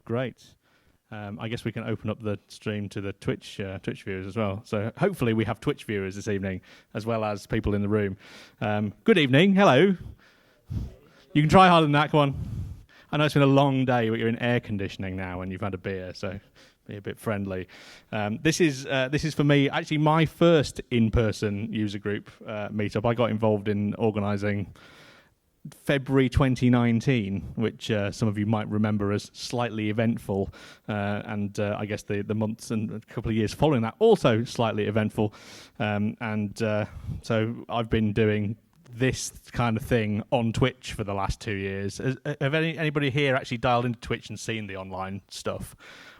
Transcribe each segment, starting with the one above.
Great. I guess we can open up the stream to the Twitch viewers as well. So hopefully we have Twitch viewers this evening, as well as people in the room. Good evening. Hello. You can try harder than that. Come on. I know it's been a long day, but you're in air conditioning now and you've had a beer, so be a bit friendly. This is for me actually my first in-person user group meetup. I got involved in organising February 2019, which some of you might remember as slightly eventful, and I guess the months and a couple of years following that also slightly eventful, so I've been doing this kind of thing on Twitch for the last 2 years. Have anybody here actually dialed into Twitch and seen the online stuff?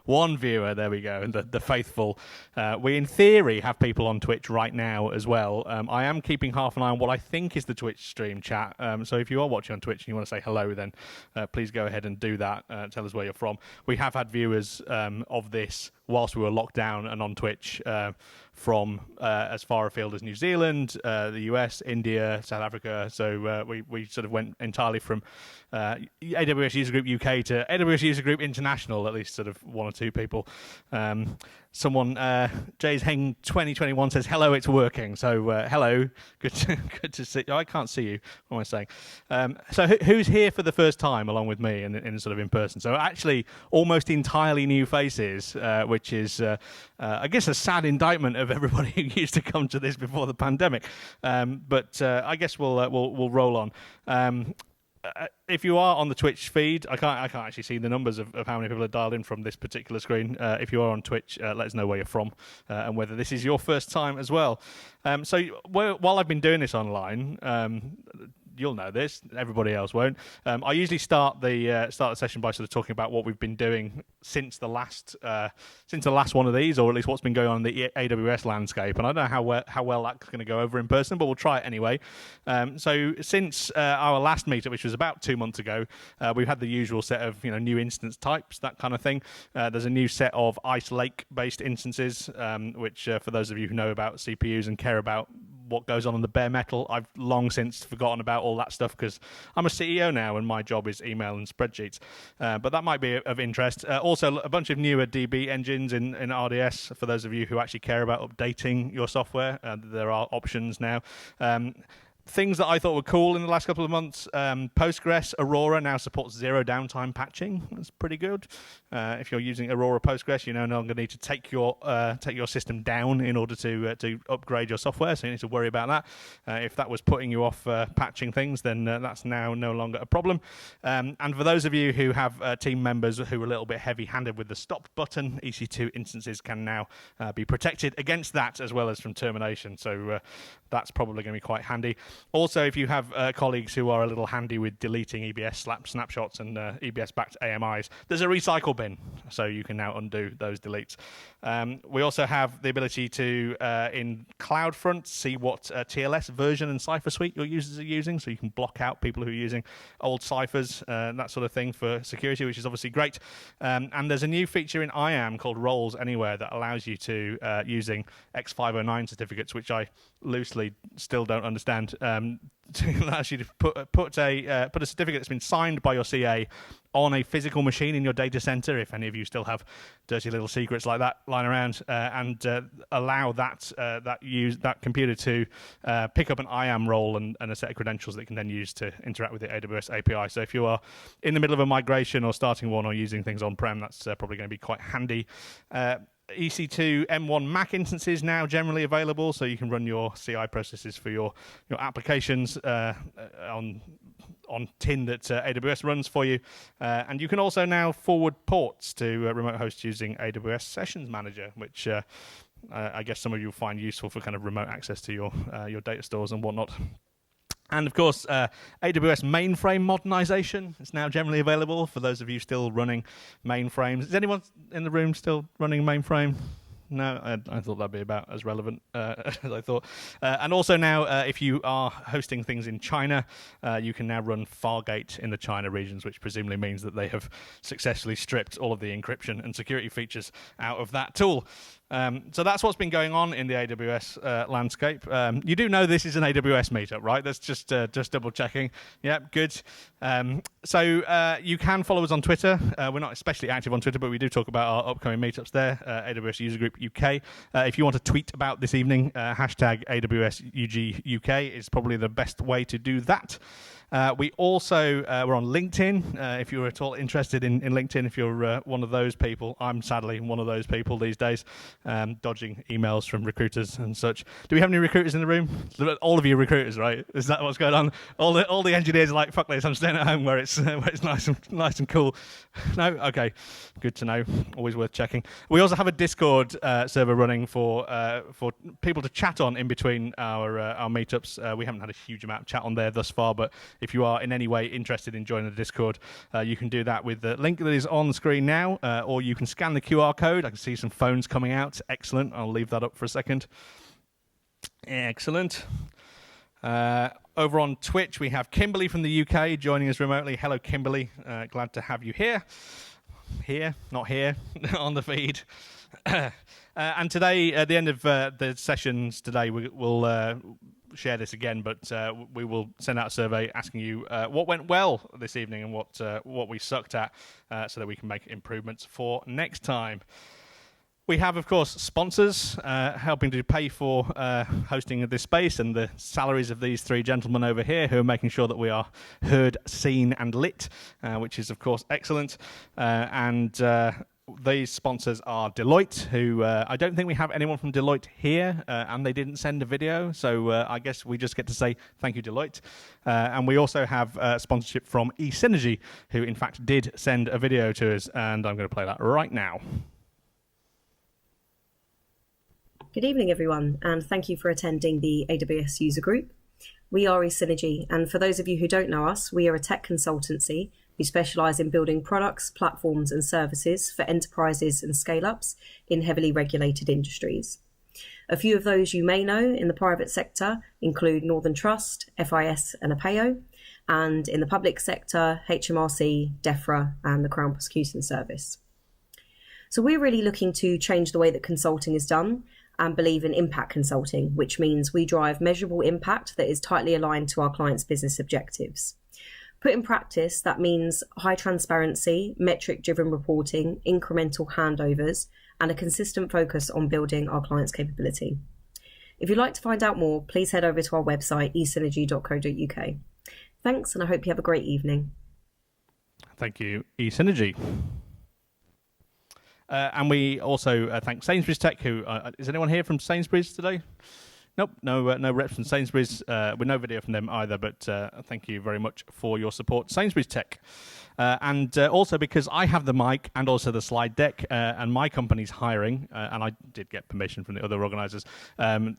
One viewer, there we go, and the faithful. We, in theory, have people on Twitch right now as well. I am keeping half an eye on what I think is the Twitch stream chat. So if you are watching on Twitch and you want to say hello, then please go ahead and do that. Tell us where you're from. We have had viewers of this whilst we were locked down and on Twitch from as far afield as New Zealand, the US, India, South Africa. So we sort of went entirely from AWS User Group UK to AWS User Group International, at least sort of one or two people. Someone, Jay's Heng 2021 says, hello, it's working. So hello, good to see you. I can't see you, what am I saying? So who's here for the first time along with me in sort of in person? So actually almost entirely new faces, which is, I guess, a sad indictment of everybody who used to come to this before the pandemic. But I guess we'll roll on. If you are on the Twitch feed, I can't actually see the numbers of how many people are dialed in from this particular screen. If you are on Twitch, let us know where you're from and whether this is your first time as well. So while I've been doing this online, you'll know this, everybody else won't. I usually start the session by sort of talking about what we've been doing since the last one of these, or at least what's been going on in the AWS landscape. And I don't know how well that's going to go over in person, but we'll try it anyway. So since our last meetup, which was about 2 months ago, we've had the usual set of new instance types, that kind of thing. There's a new set of Ice Lake based instances, which for those of you who know about CPUs and care about what goes on in the bare metal, I've long since forgotten about all that stuff because I'm a CEO now and my job is email and spreadsheets. But that might be of interest. Also, a bunch of newer DB engines in RDS for those of you who actually care about updating your software. There are options now. Things that I thought were cool in the last couple of months, Postgres Aurora now supports zero downtime patching. That's pretty good. If you're using Aurora Postgres, you no longer need to take your system down in order to upgrade your software, so you need to worry about that. If that was putting you off patching things, then that's now no longer a problem. And for those of you who have team members who are a little bit heavy-handed with the stop button, EC2 instances can now be protected against that as well as from termination. So that's probably going to be quite handy. Also, if you have colleagues who are a little handy with deleting EBS snapshots and EBS-backed AMIs, there's a recycle bin, so you can now undo those deletes. We also have the ability to, in CloudFront, see what TLS version and cipher suite your users are using, so you can block out people who are using old ciphers, that sort of thing for security, which is obviously great. And there's a new feature in IAM called Roles Anywhere that allows you to, using X509 certificates, which I loosely still don't understand, allows you to put a certificate that's been signed by your CA on a physical machine in your data center, if any of you still have dirty little secrets like that lying around, and allow that computer to pick up an IAM role and a set of credentials that it can then use to interact with the AWS API. So if you are in the middle of a migration or starting one or using things on-prem, that's probably going to be quite handy. Ec2 M1 Mac Instances now generally available, so you can run your CI processes for your applications on tin that AWS runs for you. And you can also now forward ports to remote hosts using AWS Sessions Manager, which I guess some of you will find useful for kind of remote access to your data stores and whatnot. And of course, AWS Mainframe Modernization is now generally available for those of you still running mainframes. Is anyone in the room still running mainframe? No, I thought that'd be about as relevant as I thought. And also now, if you are hosting things in China, you can now run Fargate in the China regions, which presumably means that they have successfully stripped all of the encryption and security features out of that tool. So that's what's been going on in the AWS landscape. You do know this is an AWS meetup, right? That's just double checking. Yep, good. So you can follow us on Twitter. We're not especially active on Twitter, but we do talk about our upcoming meetups there. AWS User Group UK. If you want to tweet about this evening, hashtag AWS UG UK is probably the best way to do that. We also we're on LinkedIn. If you're at all interested in LinkedIn, if you're one of those people, I'm sadly one of those people these days, dodging emails from recruiters and such. Do we have any recruiters in the room? All of you recruiters, right? Is that what's going on? All the engineers are like, fuck this, I'm staying at home where it's nice and cool. No, okay, good to know. Always worth checking. We also have a Discord server running for people to chat on in between our meetups. We haven't had a huge amount of chat on there thus far, but if you are in any way interested in joining the Discord, you can do that with the link that is on the screen now, or you can scan the QR code. I can see some phones coming out. Excellent. I'll leave that up for a second. Excellent. Over on Twitch, we have Kimberly from the UK joining us remotely. Hello, Kimberly. Glad to have you here. Here, not here, on the feed. And today, at the end of the sessions today, we'll share this again, but we will send out a survey asking you what went well this evening and what we sucked at, so that we can make improvements for next time. We have, of course, sponsors helping to pay for hosting of this space, and the salaries of these three gentlemen over here who are making sure that we are heard, seen, and lit, which is, of course, excellent. These sponsors are Deloitte, who I don't think we have anyone from Deloitte here, and they didn't send a video, so I guess we just get to say thank you, Deloitte. And we also have sponsorship from eSynergy, who in fact did send a video to us, and I'm going to play that right now. Good evening, everyone, and thank you for attending the AWS User Group. We are eSynergy, and for those of you who don't know us, we are a tech consultancy who specialise in building products, platforms and services for enterprises and scale-ups in heavily regulated industries. A few of those you may know in the private sector include Northern Trust, FIS and Apeo, and in the public sector, HMRC, DEFRA and the Crown Prosecution Service. So we're really looking to change the way that consulting is done and believe in impact consulting, which means we drive measurable impact that is tightly aligned to our clients' business objectives. Put in practice, that means high transparency, metric-driven reporting, incremental handovers, and a consistent focus on building our clients' capability. If you'd like to find out more, please head over to our website, esynergy.co.uk. Thanks, and I hope you have a great evening. Thank you, eSynergy. And we also thank Sainsbury's Tech, who... is anyone here from Sainsbury's today? Nope, no reps from Sainsbury's, with no video from them either, but thank you very much for your support, Sainsbury's Tech. And also because I have the mic and also the slide deck, and my company's hiring, and I did get permission from the other organisers. I'm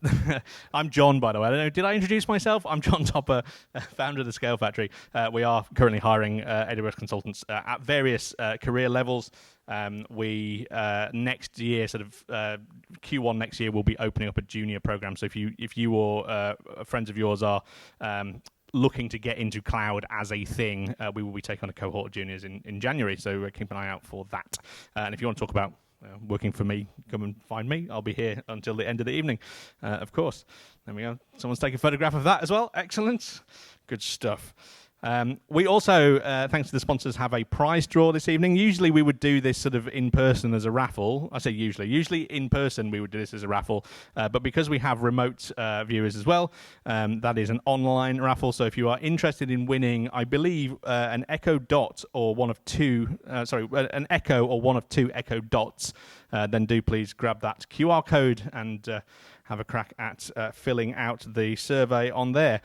John, by the way. I don't know, did I introduce myself? I'm John Topper, founder of the Scale Factory. We are currently hiring AWS consultants at various career levels. We next year, sort of Q1 next year, we'll be opening up a junior program. So if you or friends of yours are looking to get into cloud as a thing, we will be taking on a cohort of juniors in January. So keep an eye out for that. And if you want to talk about working for me, come and find me. I'll be here until the end of the evening, of course. There we go. Someone's taking a photograph of that as well. Excellent. Good stuff. We also, thanks to the sponsors, have a prize draw this evening. Usually we would do this sort of in person as a raffle. I say usually in person we would do this as a raffle, but because we have remote viewers as well, that is an online raffle. So if you are interested in winning, I believe an Echo Dot or one of two, an Echo or one of two Echo Dots, then do please grab that QR code and have a crack at filling out the survey on there.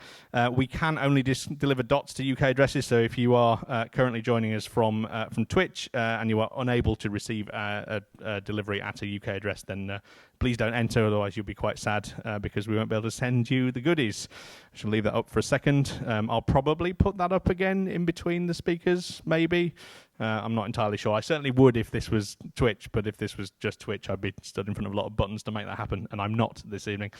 We can only deliver dots to UK addresses, so if you are currently joining us from Twitch and you are unable to receive a delivery at a UK address, then please don't enter, otherwise you'll be quite sad because we won't be able to send you the goodies. I shall leave that up for a second. I'll probably put that up again in between the speakers, maybe. I'm not entirely sure. I certainly would if this was Twitch, but if this was just Twitch, I'd be stood in front of a lot of buttons to make that happen, and I'm not this evening.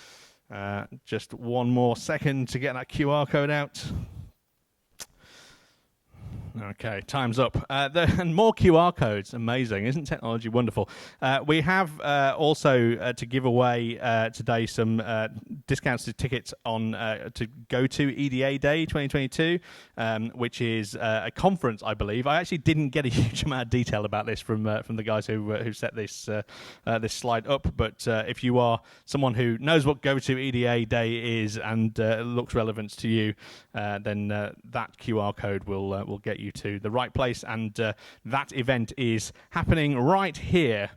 Just one more second to get that QR code out. Okay, time's up. And more QR codes. Amazing. Isn't technology wonderful? We have also to give away today some discounted tickets on to go to EDA Day 2022, which is a conference, I believe. I actually didn't get a huge amount of detail about this from the guys who set this this slide up. But if you are someone who knows what Go to EDA Day is and looks relevant to you, then that QR code will get you to the right place, and that event is happening right here.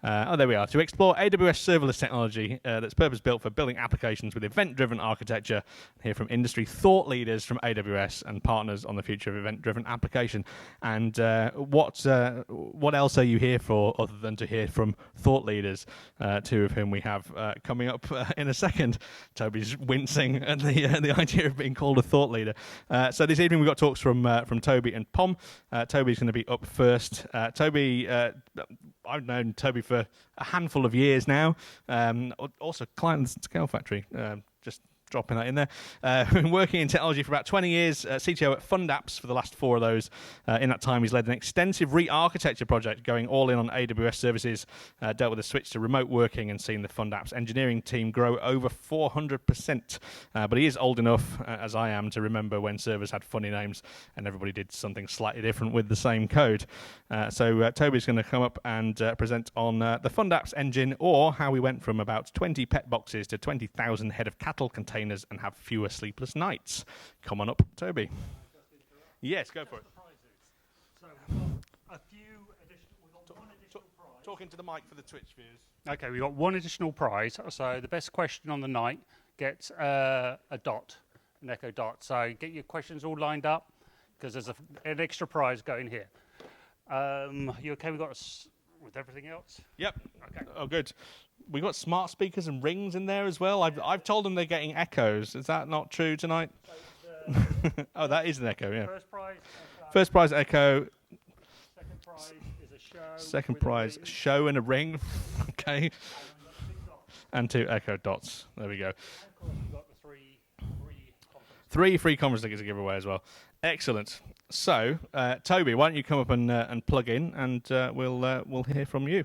There we are. To explore AWS serverless technology that's purpose-built for building applications with event-driven architecture. Hear from industry thought leaders from AWS and partners on the future of event-driven application. And what else are you here for other than to hear from thought leaders, two of whom we have coming up in a second. Toby's wincing at the idea of being called a thought leader. So this evening we've got talks from Toby and Pom. Toby's going to be up first. Toby... I've known Toby for a handful of years now. Also, client Scale Factory, just dropping that in there. Been working in technology for about 20 years, CTO at Fund Apps for the last 4 of those. In that time, he's led an extensive re-architecture project going all in on AWS services, dealt with a switch to remote working and seen the Fund Apps engineering team grow over 400%. But he is old enough, as I am, to remember when servers had funny names and everybody did something slightly different with the same code. So Toby's going to come up and present on the Fund Apps engine, or how we went from about 20 pet boxes to 20,000 head of cattle containers and have fewer sleepless nights. Come on up, Toby. Yes, go for it. So we've got we've got one additional prize. Talking to the mic for the Twitch viewers. Okay, we've got one additional prize. So the best question on the night gets a dot, an Echo dot. So get your questions all lined up, because there's an extra prize going here. You okay? We've got with everything else? Yep. Okay. Oh, good. We got smart speakers and rings in there as well. I've told them they're getting echoes. Is that not true tonight? Oh, that is an echo. Yeah. First prize echo. Second prize is a show. Second prize show and a ring. Okay. And 2 echo dots. There we go. And of course, we've got the three 3 free conference tickets to give away as well. Excellent. So, Toby, why don't you come up and plug in, and we'll hear from you.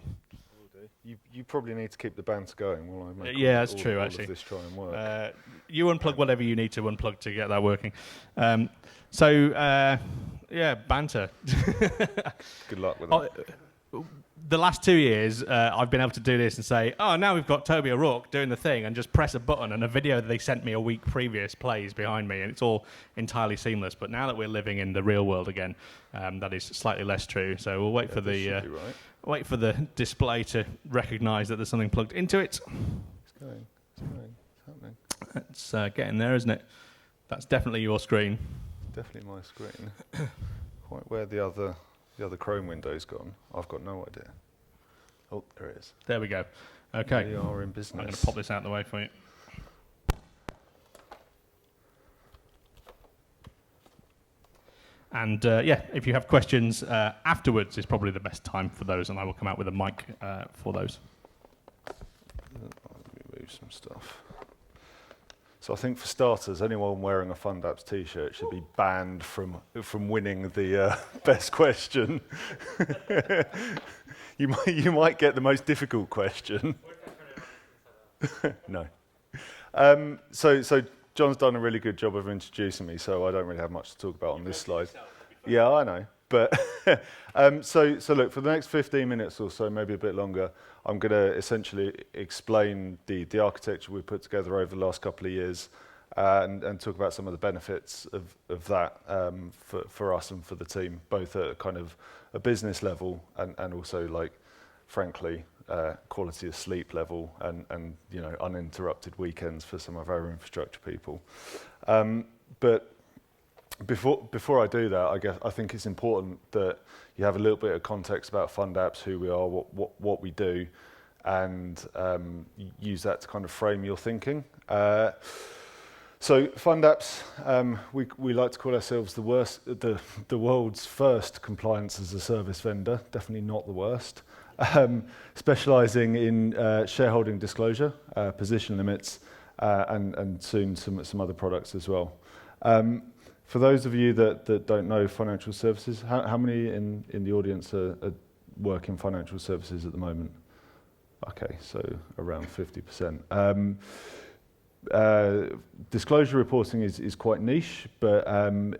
You probably need to keep the banter going while I make that's true. all Actually, of this try and work. You unplug whatever you need to unplug to get that working. Banter. Good luck with that. The last 2 years, I've been able to do this and say, oh, now we've got Toby O'Rourke doing the thing, and just press a button, and a video that they sent me a week previous plays behind me, and it's all entirely seamless. But now that we're living in the real world again, that is slightly less true. So we'll wait for the display to recognise that there's something plugged into it. It's going. It's happening. It's getting there, isn't it? That's definitely your screen. Definitely my screen. Quite where the other Chrome window's gone, I've got no idea. Oh, there it is. There we go. Okay. We are in business. I'm going to pop this out of the way for you. And if you have questions afterwards is probably the best time for those, and I will come out with a mic for those. Let me move some stuff. So I think for starters, anyone wearing a Fund Apps t-shirt should be banned from winning the best question. You might get the most difficult question. No. So John's done a really good job of introducing me, so I don't really have much to talk about on this slide. Yeah, I know. But so look, for the next 15 minutes or so, maybe a bit longer, I'm going to essentially explain the architecture we've put together over the last couple of years, and talk about some of the benefits of that for us and for the team, both at kind of a business level and also, like, frankly, quality of sleep level and uninterrupted weekends for some of our infrastructure people. But before I do that, I think it's important that you have a little bit of context about Fund Apps, who we are, what we do, and use that to kind of frame your thinking. So fund apps, we like to call ourselves the world's first compliance as a service vendor, definitely not the worst. Specialising in shareholding disclosure, position limits, and soon some other products as well. For those of you that don't know financial services, how many in the audience are work in financial services at the moment? Okay, so around 50%. Disclosure reporting is quite niche, but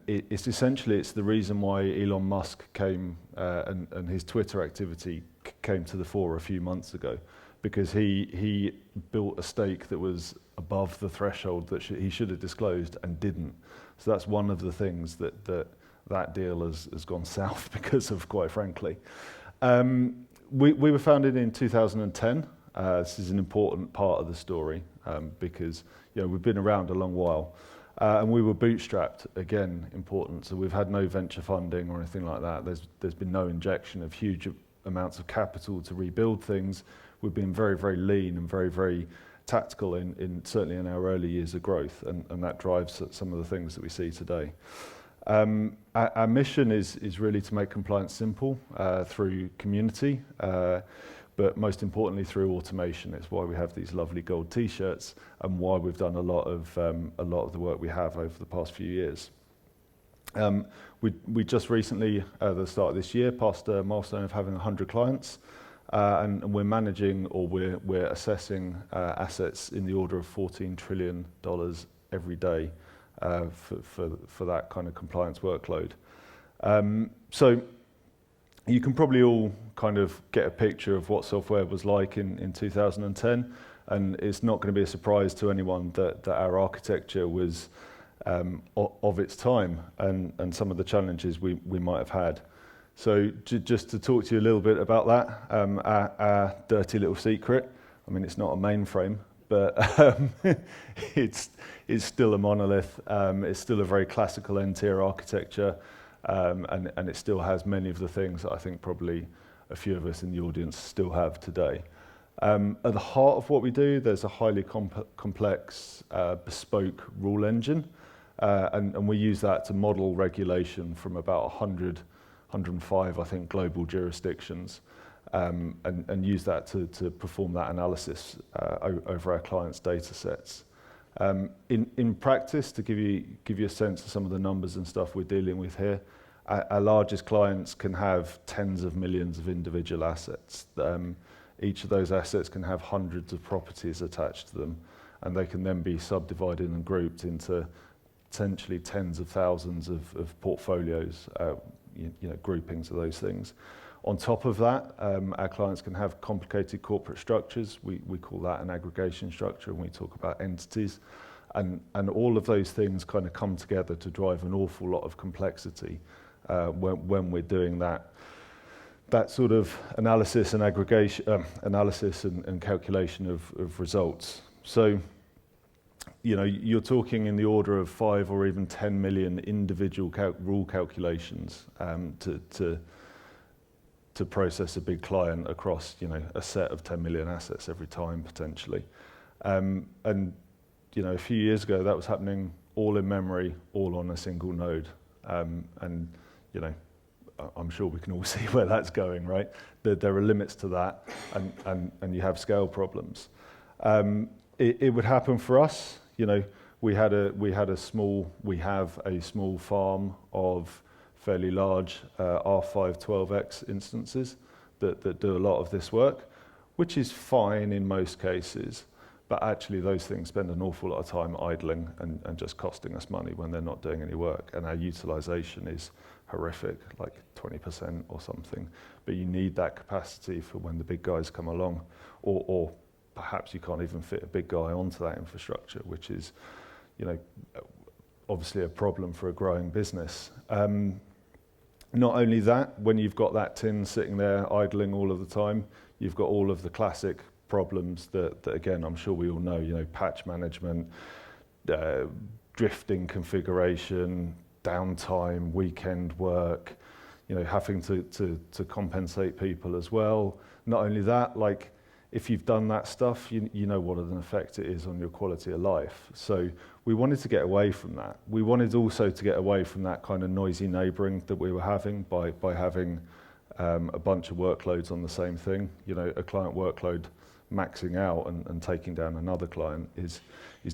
it's essentially the reason why Elon Musk came and his Twitter activity came to the fore a few months ago, because he built a stake that was above the threshold that he should have disclosed and didn't. So that's one of the things that deal has gone south because of, quite frankly. We were founded in 2010. This is an important part of the story because we've been around a long while. And we were bootstrapped, again, important. So we've had no venture funding or anything like that. There's been no injection of huge amounts of capital to rebuild things. We've been very, very lean and very, very tactical certainly in our early years of growth, and that drives some of the things that we see today. Our mission is really to make compliance simple through community, but most importantly through automation. It's why we have these lovely gold T-shirts and why we've done a lot of the work we have over the past few years. We just recently, at the start of this year, passed a milestone of having 100 clients, and we're managing, or we're assessing assets in the order of $14 trillion every day for that kind of compliance workload. So you can probably all kind of get a picture of what software was like in 2010, and it's not going to be a surprise to anyone that our architecture was of its time and some of the challenges we might have had. So just to talk to you a little bit about that, our dirty little secret, I mean, it's not a mainframe, but it's still a monolith. It's still a very classical N-tier architecture, and it still has many of the things that I think probably a few of us in the audience still have today. At the heart of what we do, there's a highly complex, bespoke rule engine, and we use that to model regulation from about 105, I think, global jurisdictions, and use that to perform that analysis over our clients' data sets. In practice, to give you a sense of some of the numbers and stuff we're dealing with here, our largest clients can have tens of millions of individual assets. Each of those assets can have hundreds of properties attached to them, and they can then be subdivided and grouped into potentially tens of thousands of portfolios, groupings of those things. On top of that, our clients can have complicated corporate structures. We call that an aggregation structure, and we talk about entities. And all of those things kind of come together to drive an awful lot of complexity when we're doing that sort of analysis and aggregation, analysis and calculation of results. So, you're talking in the order of 5 or even 10 million individual rule calculations to process a big client across, a set of 10 million assets every time potentially. And a few years ago that was happening all in memory, all on a single node. And I'm sure we can all see where that's going, right? There are limits to that, and you have scale problems. It would happen for us. We have a small farm of fairly large R512X instances that do a lot of this work, which is fine in most cases, but actually those things spend an awful lot of time idling and just costing us money when they're not doing any work, and our utilization is horrific, like 20% or something. But you need that capacity for when the big guys come along, or perhaps you can't even fit a big guy onto that infrastructure, which is, obviously a problem for a growing business. Not only that, when you've got that tin sitting there idling all of the time, you've got all of the classic problems that again, I'm sure we all know, patch management, drifting configuration, downtime, weekend work, having to compensate people as well. Not only that, if you've done that stuff, you know what an effect it is on your quality of life. So we wanted to get away from that. We wanted also to get away from that kind of noisy neighbouring that we were having by having a bunch of workloads on the same thing. You know, a client workload maxing out and taking down another client is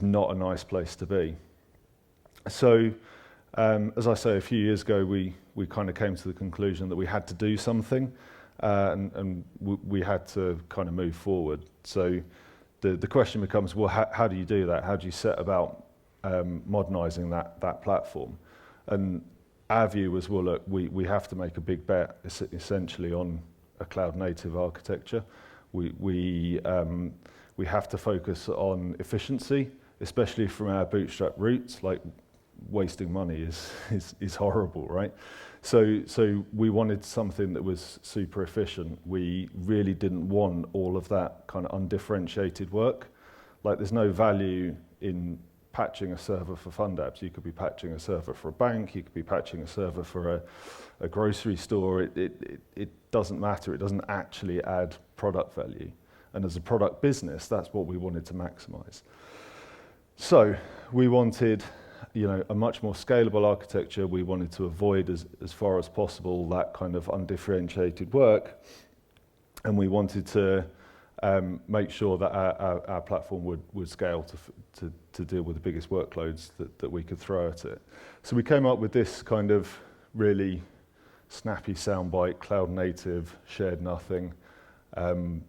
not a nice place to be. So, as I say, a few years ago, we kind of came to the conclusion that we had to do something, and we had to kind of move forward. So the question becomes, well, how do you do that? How do you set about modernising that platform? And our view was, well, look, we have to make a big bet essentially on a cloud-native architecture. We have to focus on efficiency, especially from our bootstrap roots. Like, wasting money is horrible, right? So we wanted something that was super efficient. We really didn't want all of that kind of undifferentiated work. Like, there's no value in patching a server for fund apps. You could be patching a server for a bank, you could be patching a server for a grocery store. It doesn't matter. It doesn't actually add product value. And as a product business, that's what we wanted to maximize. So we wanted, you know, a much more scalable architecture. We wanted to avoid as far as possible that kind of undifferentiated work, and we wanted to make sure that our platform would scale to deal with the biggest workloads that we could throw at it. So we came up with this kind of really snappy soundbite, cloud native, shared nothing. You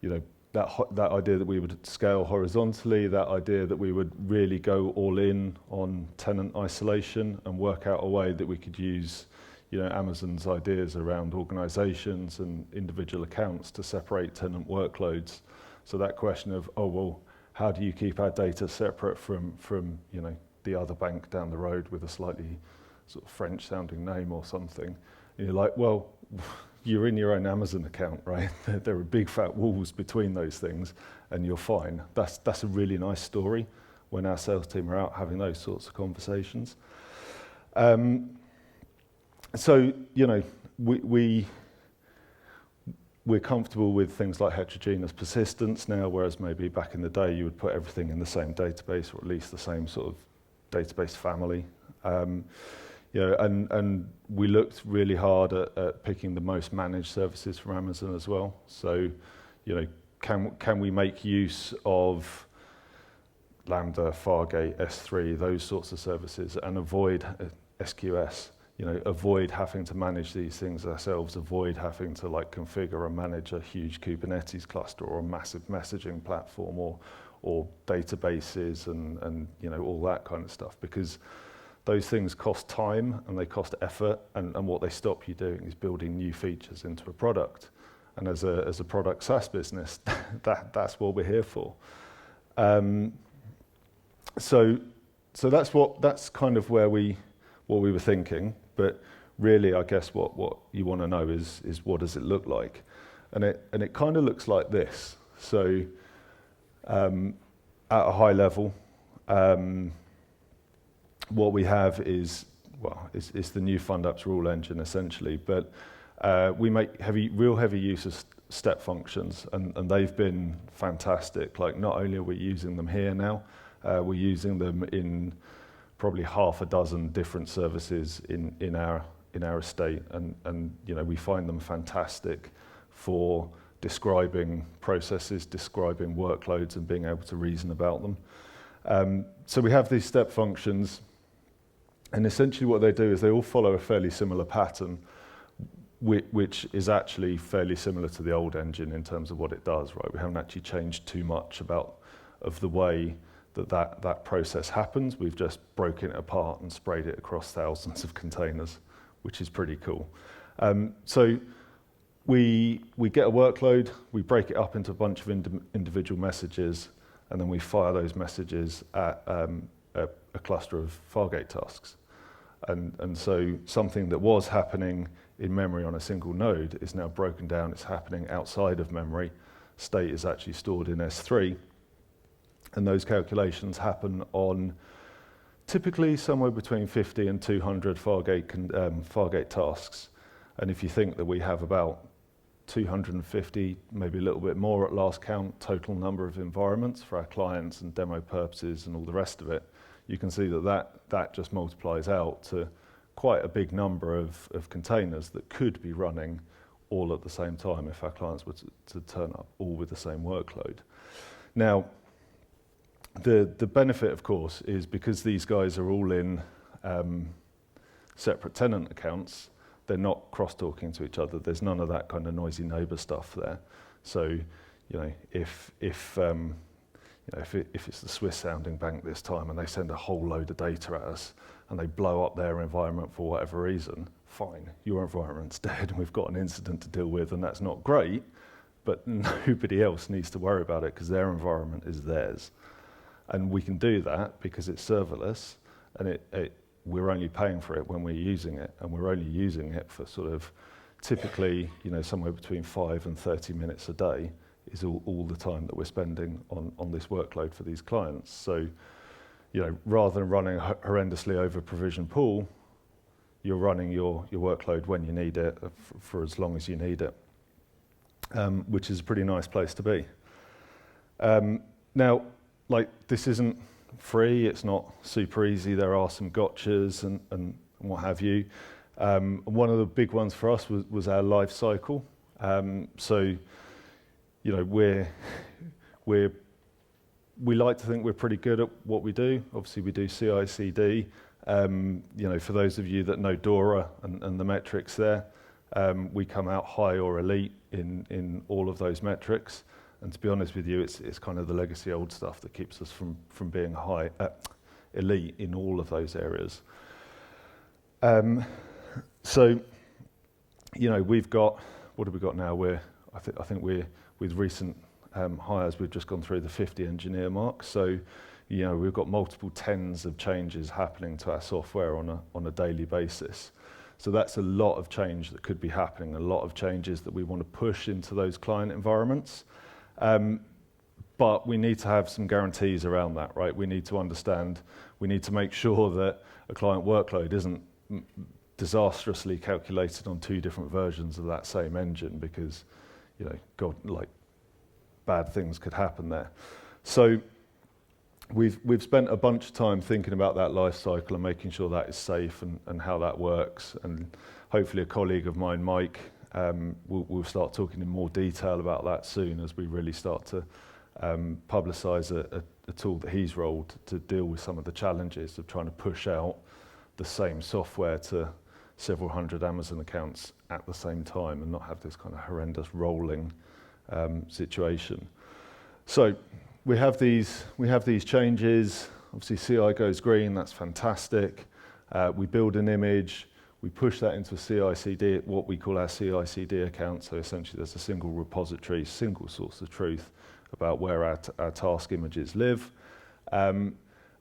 know, that idea that we would scale horizontally, that idea that we would really go all in on tenant isolation and work out a way that we could use, you know, Amazon's ideas around organizations and individual accounts to separate tenant workloads. So that question of, oh, well, how do you keep our data separate from you know, the other bank down the road with a slightly sort of French sounding name or something? And you're like, well, you're in your own Amazon account, right? There are big fat walls between those things and you're fine. That's a really nice story when our sales team are out having those sorts of conversations. So, you know, we're comfortable with things like heterogeneous persistence now, whereas maybe back in the day you would put everything in the same database, or at least the same sort of database family. You know, and we looked really hard at picking the most managed services from Amazon as well. So, you know, can we make use of Lambda, Fargate, S3, those sorts of services, and avoid SQS? You know, avoid having to manage these things ourselves, avoid having to like configure and manage a huge Kubernetes cluster or a massive messaging platform or databases and you know, all that kind of stuff, because those things cost time and they cost effort, and what they stop you doing is building new features into a product. And as a product SaaS business, that's what we're here for. So that's kind of what we were thinking. But really, I guess what you want to know is what does it look like, and it kind of looks like this. So at a high level, what we have is the new fund apps rule engine essentially, but we make real heavy use of step functions, and they've been fantastic. Like, not only are we using them here now, we're using them in probably half a dozen different services in our estate, and you know, we find them fantastic for describing processes, describing workloads, and being able to reason about them. So we have these step functions, and essentially what they do is they all follow a fairly similar pattern, which is actually fairly similar to the old engine in terms of what it does, right? We haven't actually changed too much of the way that process happens. We've just broken it apart and sprayed it across thousands of containers, which is pretty cool. So we get a workload, we break it up into a bunch of individual messages, and then we fire those messages at a cluster of Fargate tasks. And so something that was happening in memory on a single node is now broken down, it's happening outside of memory. State is actually stored in S3. And those calculations happen on typically somewhere between 50 and 200 Fargate tasks. And if you think that we have about 250, maybe a little bit more at last count, total number of environments for our clients and demo purposes and all the rest of it, you can see that just multiplies out to quite a big number of containers that could be running all at the same time if our clients were to turn up all with the same workload. Now, the benefit, of course, is because these guys are all in separate tenant accounts, they're not cross-talking to each other. There's none of that kind of noisy neighbour stuff there. So, if it's the Swiss-sounding bank this time and they send a whole load of data at us and they blow up their environment for whatever reason, fine, your environment's dead and we've got an incident to deal with, and that's not great, but nobody else needs to worry about it because their environment is theirs. And we can do that because it's serverless, and we're only paying for it when we're using it, and we're only using it for sort of typically, somewhere between 5 and 30 minutes a day is all the time that we're spending on this workload for these clients. So, rather than running a horrendously over provisioned pool, you're running your workload when you need it for as long as you need it, which is a pretty nice place to be. Now, this isn't free, it's not super easy, there are some gotchas and what have you. One of the big ones for us was our life cycle. We like to think we're pretty good at what we do. Obviously we do CI/CD. For those of you that know Dora and the metrics there, we come out high or elite in all of those metrics. And to be honest with you, it's kind of the legacy old stuff that keeps us from being elite in all of those areas. We've got, what have we got now? I think we're with recent hires, we've just gone through the 50 engineer mark. So, we've got multiple tens of changes happening to our software on a daily basis. So that's a lot of change that could be happening, a lot of changes that we want to push into those client environments. But we need to have some guarantees around that, right? We need to understand, we need to make sure that a client workload isn't disastrously calculated on 2 different versions of that same engine because, bad things could happen there. So we've spent a bunch of time thinking about that life cycle and making sure that is safe and how that works. And hopefully a colleague of mine, Mike, we'll start talking in more detail about that soon as we really start to publicise a tool that he's rolled to deal with some of the challenges of trying to push out the same software to several hundred Amazon accounts at the same time and not have this kind of horrendous rolling situation. So we have these changes. Obviously CI goes green, that's fantastic. We build an image, we push that into a CI/CD, what we call our CI/CD account. So essentially there's a single repository, single source of truth about where our task images live. And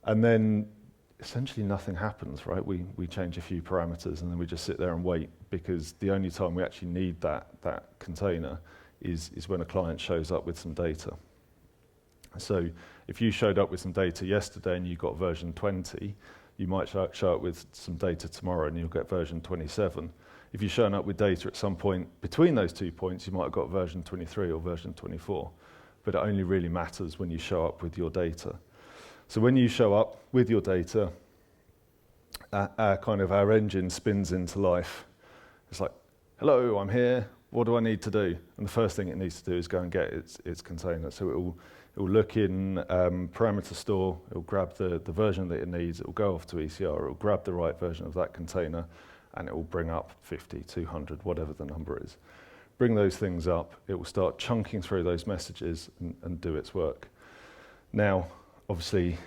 then essentially nothing happens, right? We change a few parameters and then we just sit there and wait, because the only time we actually need that container is when a client shows up with some data. So if you showed up with some data yesterday and you got version 20, you might show up with some data tomorrow and you'll get version 27. If you're showing up with data at some point between those 2 points, you might have got version 23 or version 24. But it only really matters when you show up with your data. So when you show up with your data, our engine spins into life. It's like, hello, I'm here. What do I need to do? And the first thing it needs to do is go and get its container. So it will look in parameter store. It will grab the version that it needs. It will go off to ECR. It will grab the right version of that container, and it will bring up 50, 200, whatever the number is. Bring those things up. It will start chunking through those messages and do its work. Now, obviously,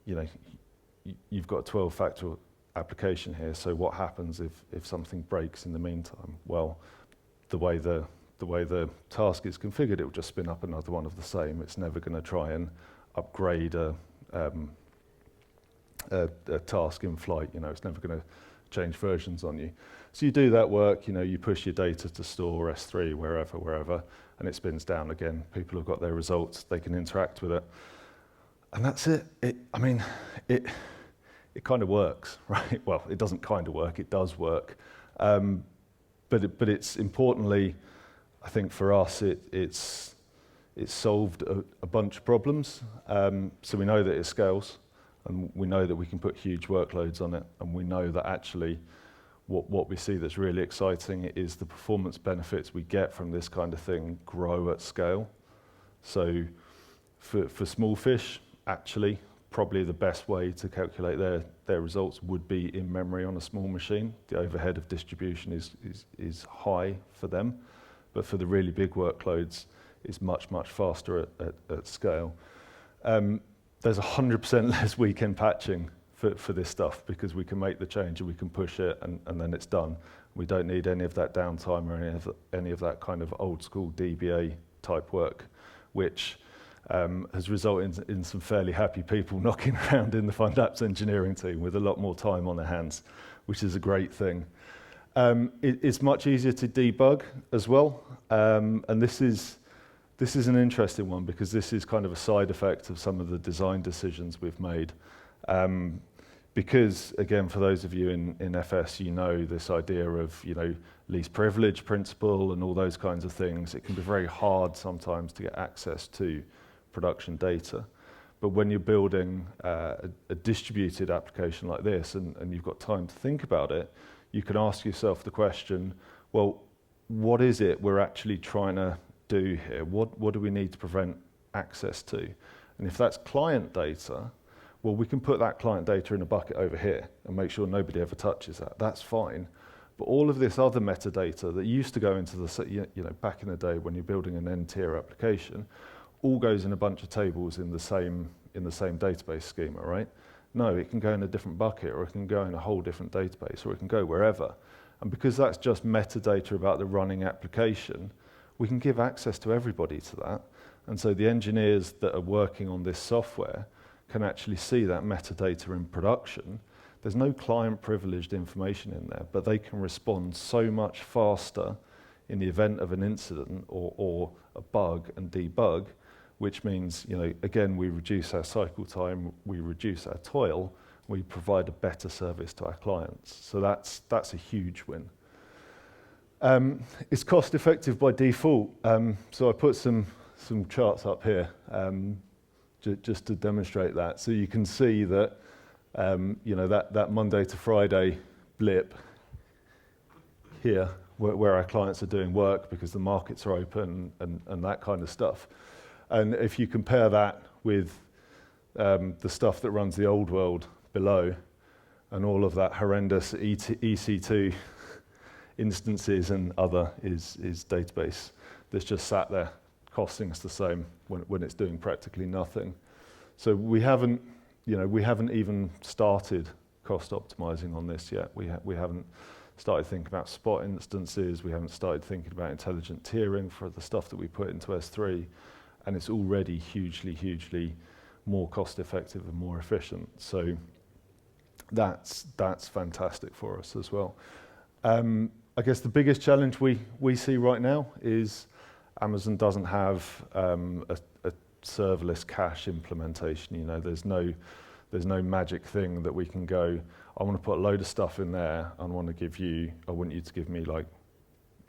you've got a 12-factor application here. So what happens if something breaks in the meantime? Well, the way the task is configured, it will just spin up another one of the same. It's never going to try and upgrade a task in flight. It's never going to change versions on you. So you do that work. You push your data to store S3 wherever, and it spins down again. People have got their results. They can interact with it. And that's it. It kind of works, right? Well, it doesn't kind of work. It does work. But it's importantly, I think for us, it's solved a bunch of problems. So we know that it scales, and we know that we can put huge workloads on it, and we know that actually what we see that's really exciting is the performance benefits we get from this kind of thing grow at scale. So for small fish, actually, probably the best way to calculate their results would be in memory on a small machine. The overhead of distribution is high for them, but for the really big workloads, it's much faster at scale. There's 100% less weekend patching for this stuff because we can make the change and we can push it and then it's done. We don't need any of that downtime or any of that kind of old school DBA type work, which has resulted in some fairly happy people knocking around in the Fund Apps engineering team with a lot more time on their hands, which is a great thing. It's much easier to debug as well, and this is an interesting one because this is kind of a side effect of some of the design decisions we've made. Because, again, for those of you in FS, you know this idea of, least privilege principle and all those kinds of things. It can be very hard sometimes to get access to production data. But when you're building a distributed application like this and you've got time to think about it, you can ask yourself the question, well, what is it we're actually trying to do here? What do we need to prevent access to? And if that's client data, well, we can put that client data in a bucket over here and make sure nobody ever touches that. That's fine. But all of this other metadata that used to go into the, back in the day when you're building an N-tier application, all goes in a bunch of tables in the same database schema, right? No, it can go in a different bucket, or it can go in a whole different database, or it can go wherever. And because that's just metadata about the running application, we can give access to everybody to that. And so the engineers that are working on this software can actually see that metadata in production. There's no client privileged information in there, but they can respond so much faster in the event of an incident or a bug and debug, which means, again, we reduce our cycle time, we reduce our toil, we provide a better service to our clients. So that's a huge win. It's cost effective by default. So I put some charts up here just to demonstrate that. So you can see that, that Monday to Friday blip here, where our clients are doing work because the markets are open and that kind of stuff. And if you compare that with the stuff that runs the old world below, and all of that horrendous EC2 instances and other is database that's just sat there costing us the same when it's doing practically nothing. So we haven't even started cost optimizing on this yet. We haven't started thinking about spot instances. We haven't started thinking about intelligent tiering for the stuff that we put into S3, and it's already hugely more cost effective and more efficient. So that's fantastic for us as well. I guess the biggest challenge we see right now is Amazon doesn't have a serverless cache implementation. There's no magic thing that we can go, I want to put a load of stuff in there and I want you to give me like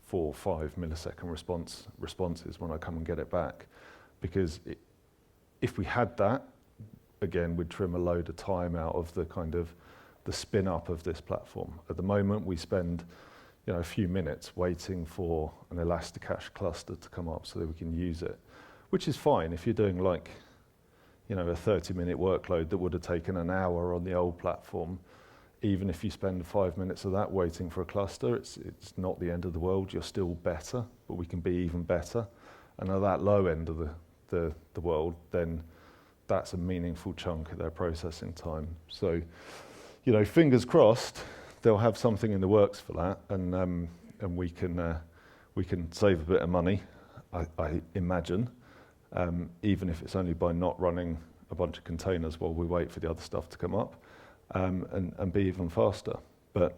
4 or 5 millisecond responses when I come and get it back. Because if we had that, again, we'd trim a load of time out of the kind of the spin up of this platform. At the moment, we spend a few minutes waiting for an Elasticache cluster to come up so that we can use it, which is fine if you're doing like, a 30-minute workload that would have taken an hour on the old platform. Even if you spend 5 minutes of that waiting for a cluster, it's not the end of the world. You're still better, but we can be even better. And at that low end of the world, then that's a meaningful chunk of their processing time. So, fingers crossed, they'll have something in the works for that, and we can save a bit of money, I imagine, even if it's only by not running a bunch of containers while we wait for the other stuff to come up, and be even faster. But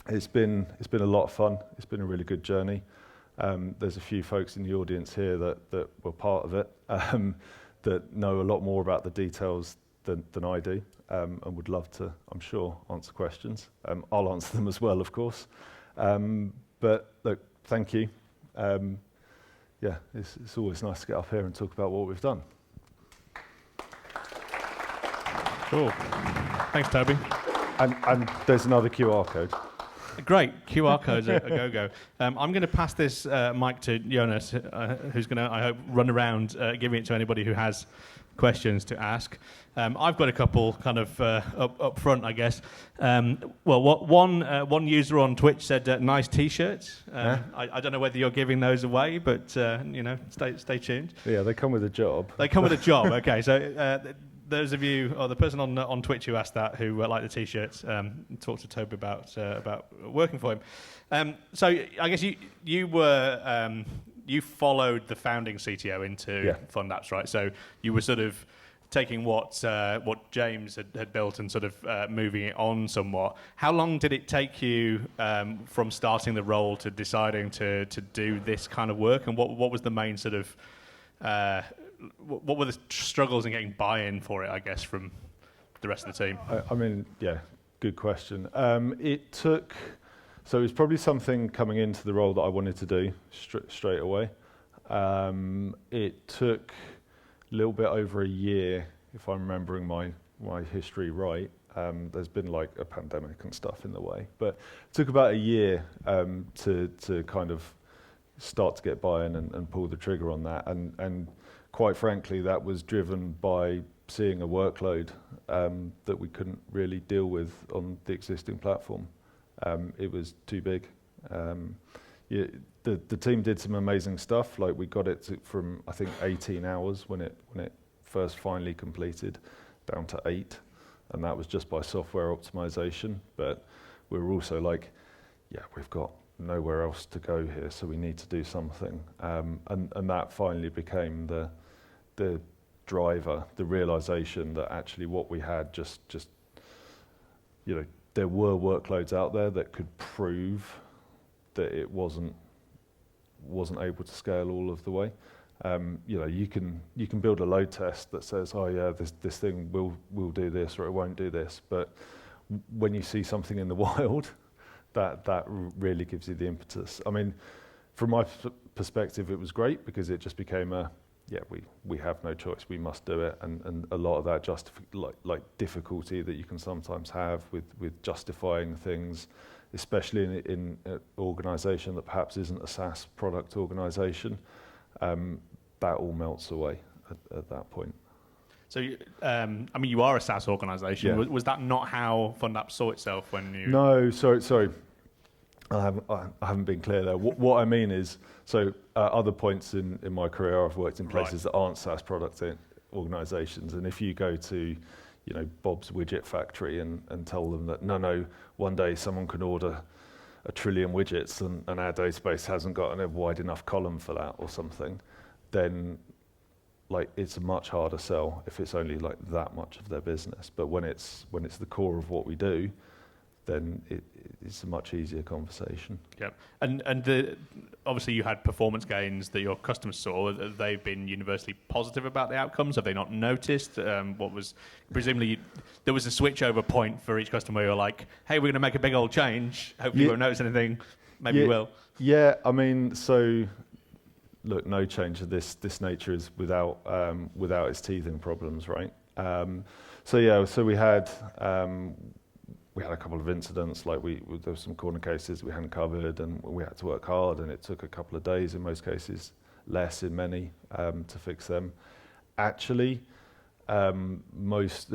it's been a lot of fun. It's been a really good journey. There's a few folks in the audience here that were part of it, that know a lot more about the details than I do, and would love to, I'm sure, answer questions. I'll answer them as well, of course. But look, thank you. Yeah, it's always nice to get up here and talk about what we've done. Cool. Thanks, Toby. And there's another QR code. Great. QR codes a go-go. I'm going to pass this mic to Jonas, who's going to, I hope, run around giving it to anybody who has questions to ask. I've got a couple kind of up front, I guess. One user on Twitch said nice T-shirts. I don't know whether you're giving those away, but stay tuned. Yeah, they come with a job. They come with a job. Okay, so those of you, or the person on Twitch who asked that, who like the T-shirts, talk to Toby about working for him. So I guess you were. You followed the founding CTO into Fund Apps, right? So you were sort of taking what James had built and sort of moving it on somewhat. How long did it take you from starting the role to deciding to do this kind of work? And what was the main sort of what were the struggles in getting buy-in for it, I guess, from the rest of the team? I mean, yeah, good question. It took. So it was probably something coming into the role that I wanted to do straight away. It took a little bit over a year, if I'm remembering my history right. There's been like a pandemic and stuff in the way, but it took about a year to kind of start to get buy-in and pull the trigger on that. And quite frankly, that was driven by seeing a workload that we couldn't really deal with on the existing platform. It was too big. The team did some amazing stuff. Like we got it from I think 18 hours when it first finally completed, down to 8, and that was just by software optimization. But we were also like, yeah, we've got nowhere else to go here, so we need to do something. And that finally became the driver, the realization that actually what we had just there were workloads out there that could prove that it wasn't able to scale all of the way. You can build a load test that says, oh yeah, this thing will do this or it won't do this. But when you see something in the wild, that really gives you the impetus. I mean, from my perspective, it was great because it just became we have no choice, we must do it, and a lot of that like difficulty that you can sometimes have with justifying things, especially in an organisation that perhaps isn't a SaaS product organisation, that all melts away at that point. So, you are a SaaS organisation. Yeah. Was that not how Fund Apps saw itself when you? No, sorry. I haven't been clear there. What I mean is, other points in my career, I've worked in places that aren't SaaS product organisations, and if you go to, Bob's Widget Factory and tell them that no, one day someone can order 1 trillion widgets and our database hasn't got a wide enough column for that or something, then it's a much harder sell if it's only like that much of their business. But when it's the core of what we do, then it's a much easier conversation. Yeah, and obviously you had performance gains that your customers saw. They've been universally positive about the outcomes. Have they not noticed? Presumably there was a switchover point for each customer where you're like, hey, we're going to make a big old change. Hopefully you won't notice anything. Maybe you will. Yeah, I mean, so look, no change of this nature is without its teething problems, right? So we had a couple of incidents, like there were some corner cases we hadn't covered, and we had to work hard, and it took a couple of days in most cases, less in many, to fix them. Actually, most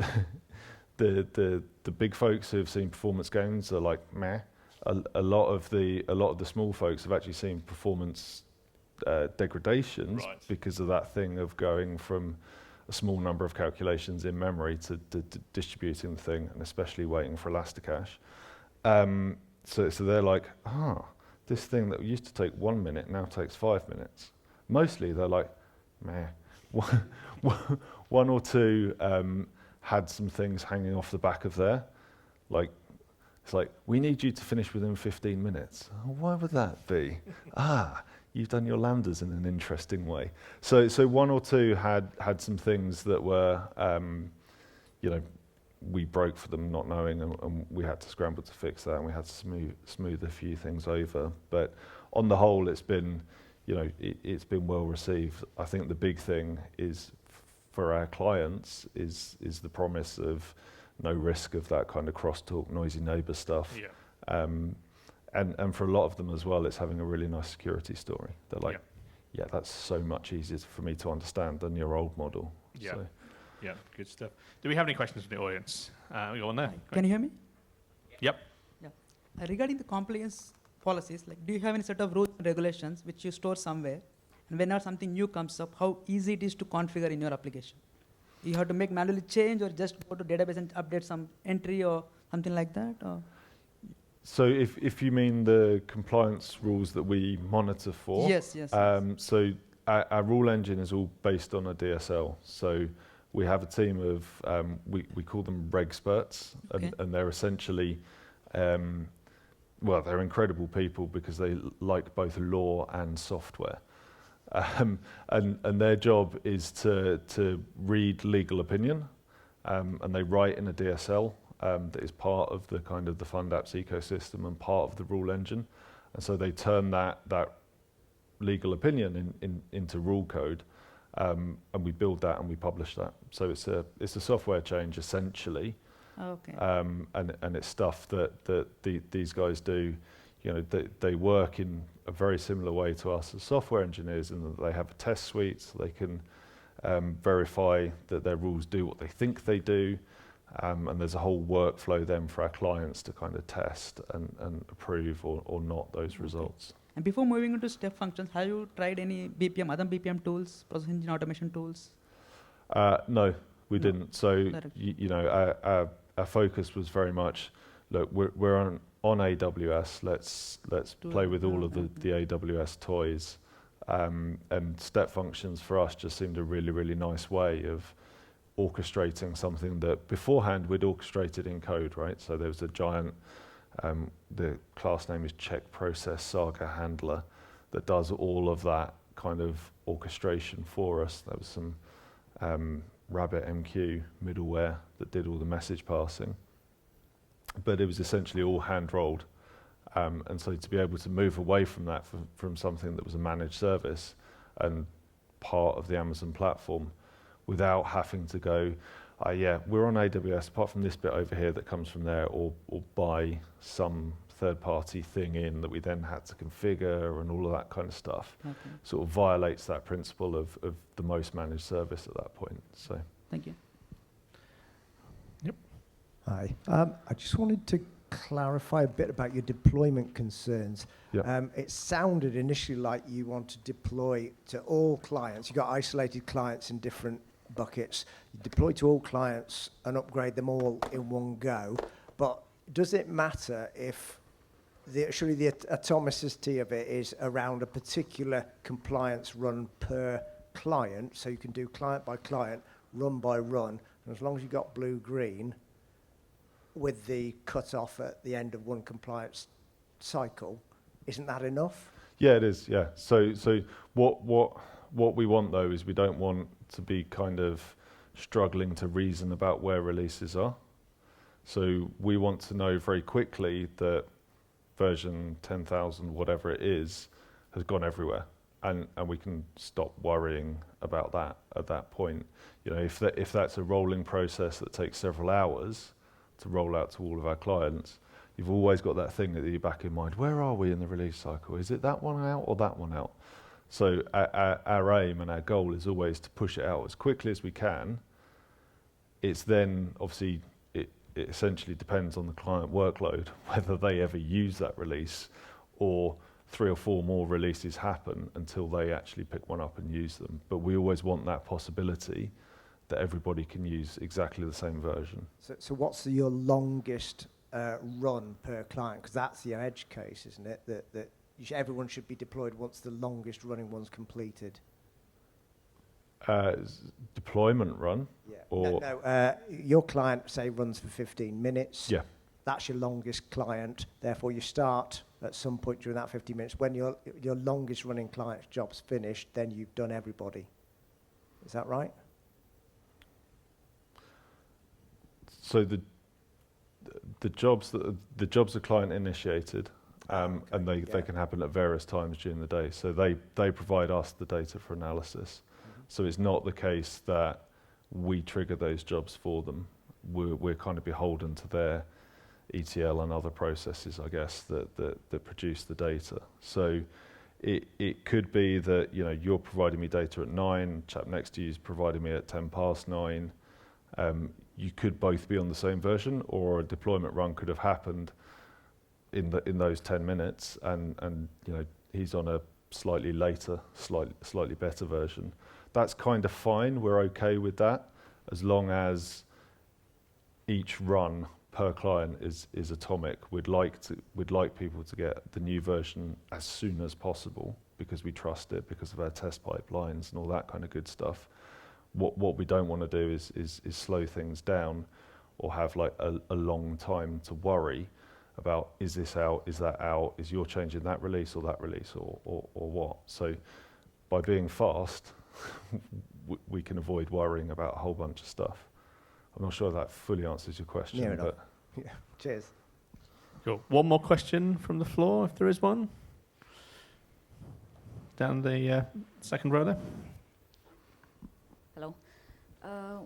the big folks who have seen performance gains are like meh. A lot of the small folks have actually seen performance degradations because of that thing of going from a small number of calculations in memory to distributing the thing, and especially waiting for Elasticache. So they're like, this thing that used to take 1 minute now takes 5 minutes. Mostly they're like, meh. One or two had some things hanging off the back of there. It's like, we need you to finish within 15 minutes. Oh, why would that be? You've done your lambdas in an interesting way. So one or two had some things that were, we broke for them not knowing, and we had to scramble to fix that, and we had to smooth a few things over. But on the whole, it's been, it's been well received. I think the big thing is for our clients is the promise of no risk of that kind of crosstalk, noisy neighbour stuff. Yeah. And for a lot of them as well, it's having a really nice security story. They're like, yeah, that's so much easier for me to understand than your old model. Yeah. So. Yeah, good stuff. Do we have any questions from the audience? We go on there. Can you hear me? Yep. Yeah. Regarding the compliance policies, like, do you have any set of rules and regulations which you store somewhere, and whenever something new comes up, how easy it is to configure in your application? You have to make manually change, or just go to database and update some entry or something like that? Or? So if you mean the compliance rules that we monitor for, Yes. So our rule engine is all based on a DSL. So we have a team of, we call them regexperts, and they're essentially, they're incredible people because they like both law and software. And their job is to read legal opinion, and they write in a DSL that is part of the kind of the Fund Apps ecosystem and part of the rule engine. And so they turn that legal opinion into rule code, and we build that and we publish that. So it's a software change essentially. Okay. And it's stuff that these guys do. They work in a very similar way to us as software engineers, in that they have a test suite, so they can verify that their rules do what they think they do. And there's a whole workflow then for our clients to kind of test and approve or not those results. And before moving into step functions, have you tried any BPM, other BPM tools, process engine automation tools? No, we didn't. So our focus was very much, look, we're on AWS. Let's play with all of the AWS toys, and step functions for us just seemed a really, really nice way of orchestrating something that beforehand we'd orchestrated in code, right? So there was a giant, the class name is Check Process Saga Handler, that does all of that kind of orchestration for us. There was some RabbitMQ middleware that did all the message passing, but it was essentially all hand-rolled. And so to be able to move away from that, from something that was a managed service and part of the Amazon platform, without having to go, we're on AWS, apart from this bit over here that comes from there, or buy some third-party thing in that we then had to configure and all of that kind of stuff. Okay. Sort of violates that principle of the most managed service at that point. So. Thank you. Yep. Hi. I just wanted to clarify a bit about your deployment concerns. Yep. It sounded initially like you want to deploy to all clients. You've got isolated clients in different buckets. You deploy to all clients and upgrade them all in one go. But does it matter if surely the atomicity of it is around a particular compliance run per client, so you can do client by client, run by run, and as long as you've got blue-green with the cut-off at the end of one compliance cycle, isn't that enough? Yeah, it is, yeah. So what we want, though, is we don't want to be kind of struggling to reason about where releases are. So we want to know very quickly that version 10,000, whatever it is, has gone everywhere. And we can stop worrying about that at that point. If that's a rolling process that takes several hours to roll out to all of our clients, you've always got that thing at the back of your mind, where are we in the release cycle? Is it that one out or that one out? So our aim and our goal is always to push it out as quickly as we can. It's then, obviously, it essentially depends on the client workload, whether they ever use that release or 3 or 4 more releases happen until they actually pick one up and use them. But we always want that possibility that everybody can use exactly the same version. So what's your longest run per client? Because that's the edge case, isn't it? That everyone should be deployed once the longest running one's completed. Deployment run? Yeah. Or No, your client, say, runs for 15 minutes. Yeah. That's your longest client. Therefore, you start at some point during that 15 minutes. When your longest running client's job's finished, then you've done everybody. Is that right? So the jobs are client initiated, and they can happen at various times during the day. So they provide us the data for analysis. So it's not the case that we trigger those jobs for them. We're kind of beholden to their ETL and other processes, I guess, that produce the data. So it could be that you're providing me data at 9, chap next to you is providing me at 9:10. You could both be on the same version, or a deployment run could have happened in those 10 minutes, and he's on a slightly later, slightly better version. That's kind of fine. We're okay with that, as long as each run per client is atomic. We'd like people to get the new version as soon as possible, because we trust it, because of our test pipelines and all that kind of good stuff. What we don't want to do is slow things down, or have like a long time to worry about, is this out, is that out, is you're changing that release or that release, or what. So by being fast, we can avoid worrying about a whole bunch of stuff. I'm not sure that fully answers your question. Near enough. But Yeah. Cheers. Cool. One more question from the floor, if there is one. Down the second row there. Hello.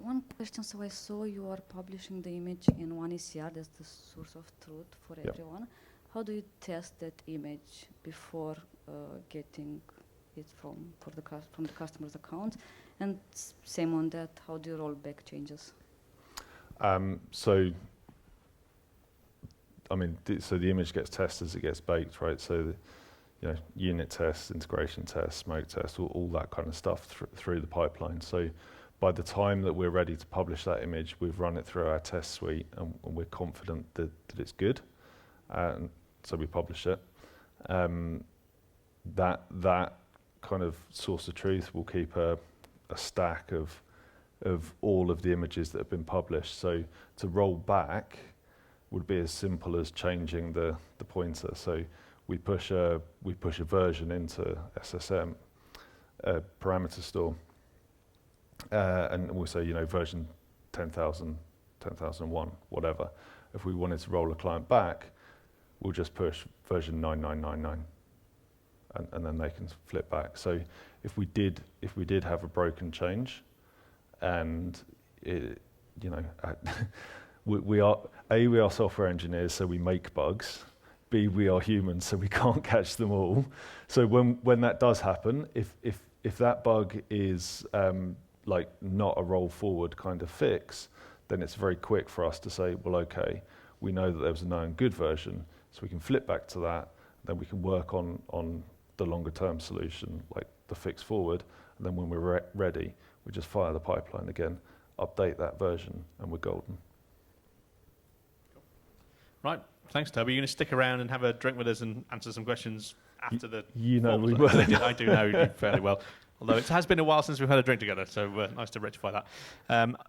One question. So I saw you are publishing the image in one ECR. That's the source of truth for everyone. How do you test that image before getting it from the customer's account? And same on that, how do you roll back changes? So the image gets tested as it gets baked, right? So unit tests, integration tests, smoke tests, all that kind of stuff through the pipeline. So by the time that we're ready to publish that image, we've run it through our test suite, and we're confident that it's good. And so we publish it. That kind of source of truth will keep a stack of all of the images that have been published. So to roll back would be as simple as changing the pointer. So we push a version into SSM, parameter store, and we'll say version 10,000, 10,001, whatever. If we wanted to roll a client back, we'll just push version 9999, and then they can flip back. So if we did have a broken change, and we are software engineers, so we make bugs. B, we are humans, so we can't catch them all. So when that does happen, if that bug is like not a roll forward kind of fix, then it's very quick for us to say, well, okay, we know that there was a known good version, so we can flip back to that. Then we can work on the longer term solution, like the fix forward, and then when we're ready, we just fire the pipeline again, update that version, and we're golden. Right. Thanks, Toby. You're going to stick around and have a drink with us and answer some questions after the... You know forms. we will. I do know you fairly well. Although it has been a while since we've had a drink together, so nice to rectify that.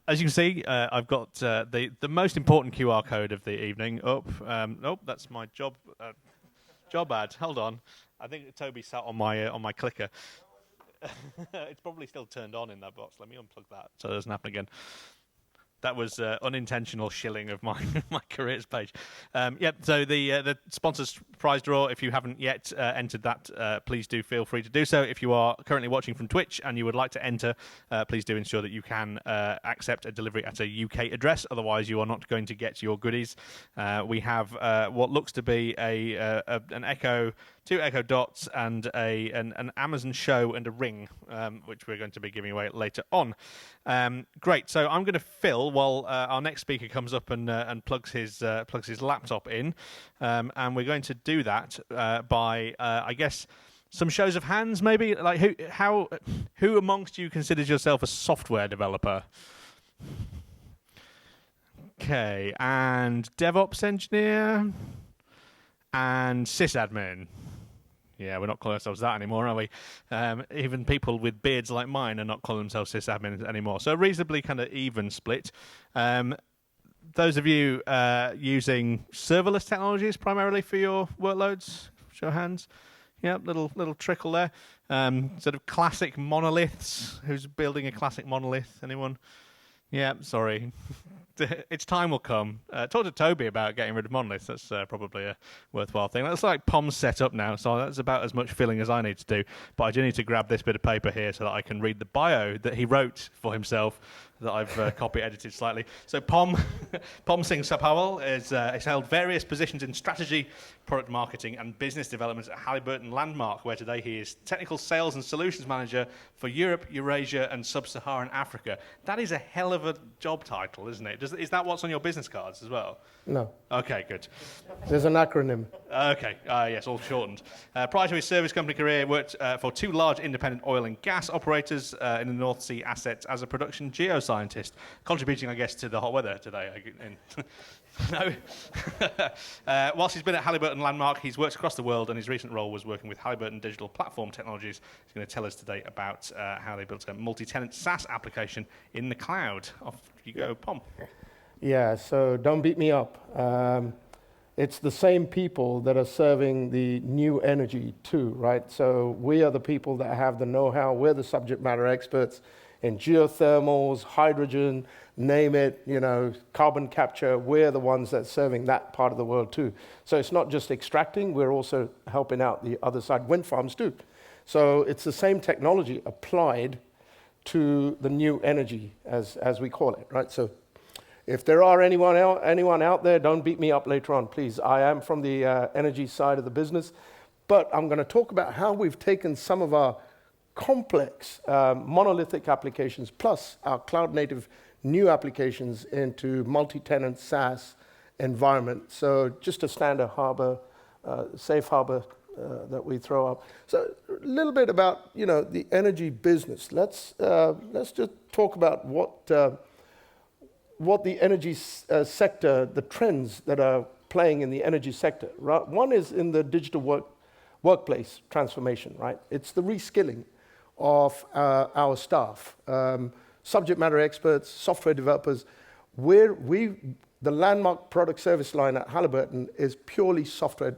As you can see, I've got the most important QR code of the evening up. Nope, that's my job ad. Hold on. I think Toby sat on my clicker. It's probably still turned on in that box. Let me unplug that so it doesn't happen again. That was unintentional shilling of my careers page. So the sponsors prize draw, if you haven't yet entered that, please do feel free to do so. If you are currently watching from Twitch and you would like to enter, please do ensure that you can accept a delivery at a UK address. Otherwise, you are not going to get your goodies. We have what looks to be an Echo, 2 Echo Dots, and an Amazon Show and a ring, which we're going to be giving away later on. Great. So I'm going to fill while our next speaker comes up and plugs his laptop in, and we're going to do that by I guess some shows of hands, maybe. Like who amongst you considers yourself a software developer? Okay, and DevOps engineer and sysadmin. Yeah, we're not calling ourselves that anymore, are we? Even people with beards like mine are not calling themselves sysadmins anymore. So a reasonably kind of even split. Those of you using serverless technologies primarily for your workloads, show of hands. Yeah, little trickle there. Sort of classic monoliths. Who's building a classic monolith? Anyone? Yeah, sorry. its time will come. Talk to Toby about getting rid of monoliths. That's probably a worthwhile thing. That's like POM's set up now, so that's about as much filling as I need to do. But I do need to grab this bit of paper here so that I can read the bio that he wrote for himself, that I've copy edited slightly. So Pom Singh Sabharwal has held various positions in strategy, product marketing, and business development at Halliburton Landmark, where today he is technical sales and solutions manager for Europe, Eurasia, and Sub-Saharan Africa. That is a hell of a job title, isn't it? Is that what's on your business cards as well? No. Okay, good. There's an acronym. Okay, yes, all shortened. Prior to his service company career, worked for 2 large independent oil and gas operators in the North Sea assets as a production geoscientist, contributing, I guess, to the hot weather today. No. Whilst he's been at Halliburton Landmark, he's worked across the world, and his recent role was working with Halliburton Digital Platform Technologies. He's going to tell us today about how they built a multi-tenant SaaS application in the cloud. Off you go, Pom. Yeah, so don't beat me up. It's the same people that are serving the new energy too, right? So we are the people that have the know-how. We're the subject matter experts in geothermals, hydrogen, name it, carbon capture. We're the ones that's serving that part of the world too. So it's not just extracting, we're also helping out the other side, wind farms too. So it's the same technology applied to the new energy, as we call it, right? So if there are anyone out there, don't beat me up later on, please. I am from the energy side of the business, but I'm going to talk about how we've taken some of our complex monolithic applications plus our cloud-native new applications into multi-tenant SaaS environment. So just a standard harbor, safe harbor that we throw up. So a little bit about the energy business. Let's just talk about what the energy sector, the trends that are playing in the energy sector. Right? One is in the digital workplace transformation, right? It's the reskilling of our staff, subject matter experts, software developers. The Landmark product service line at Halliburton is purely software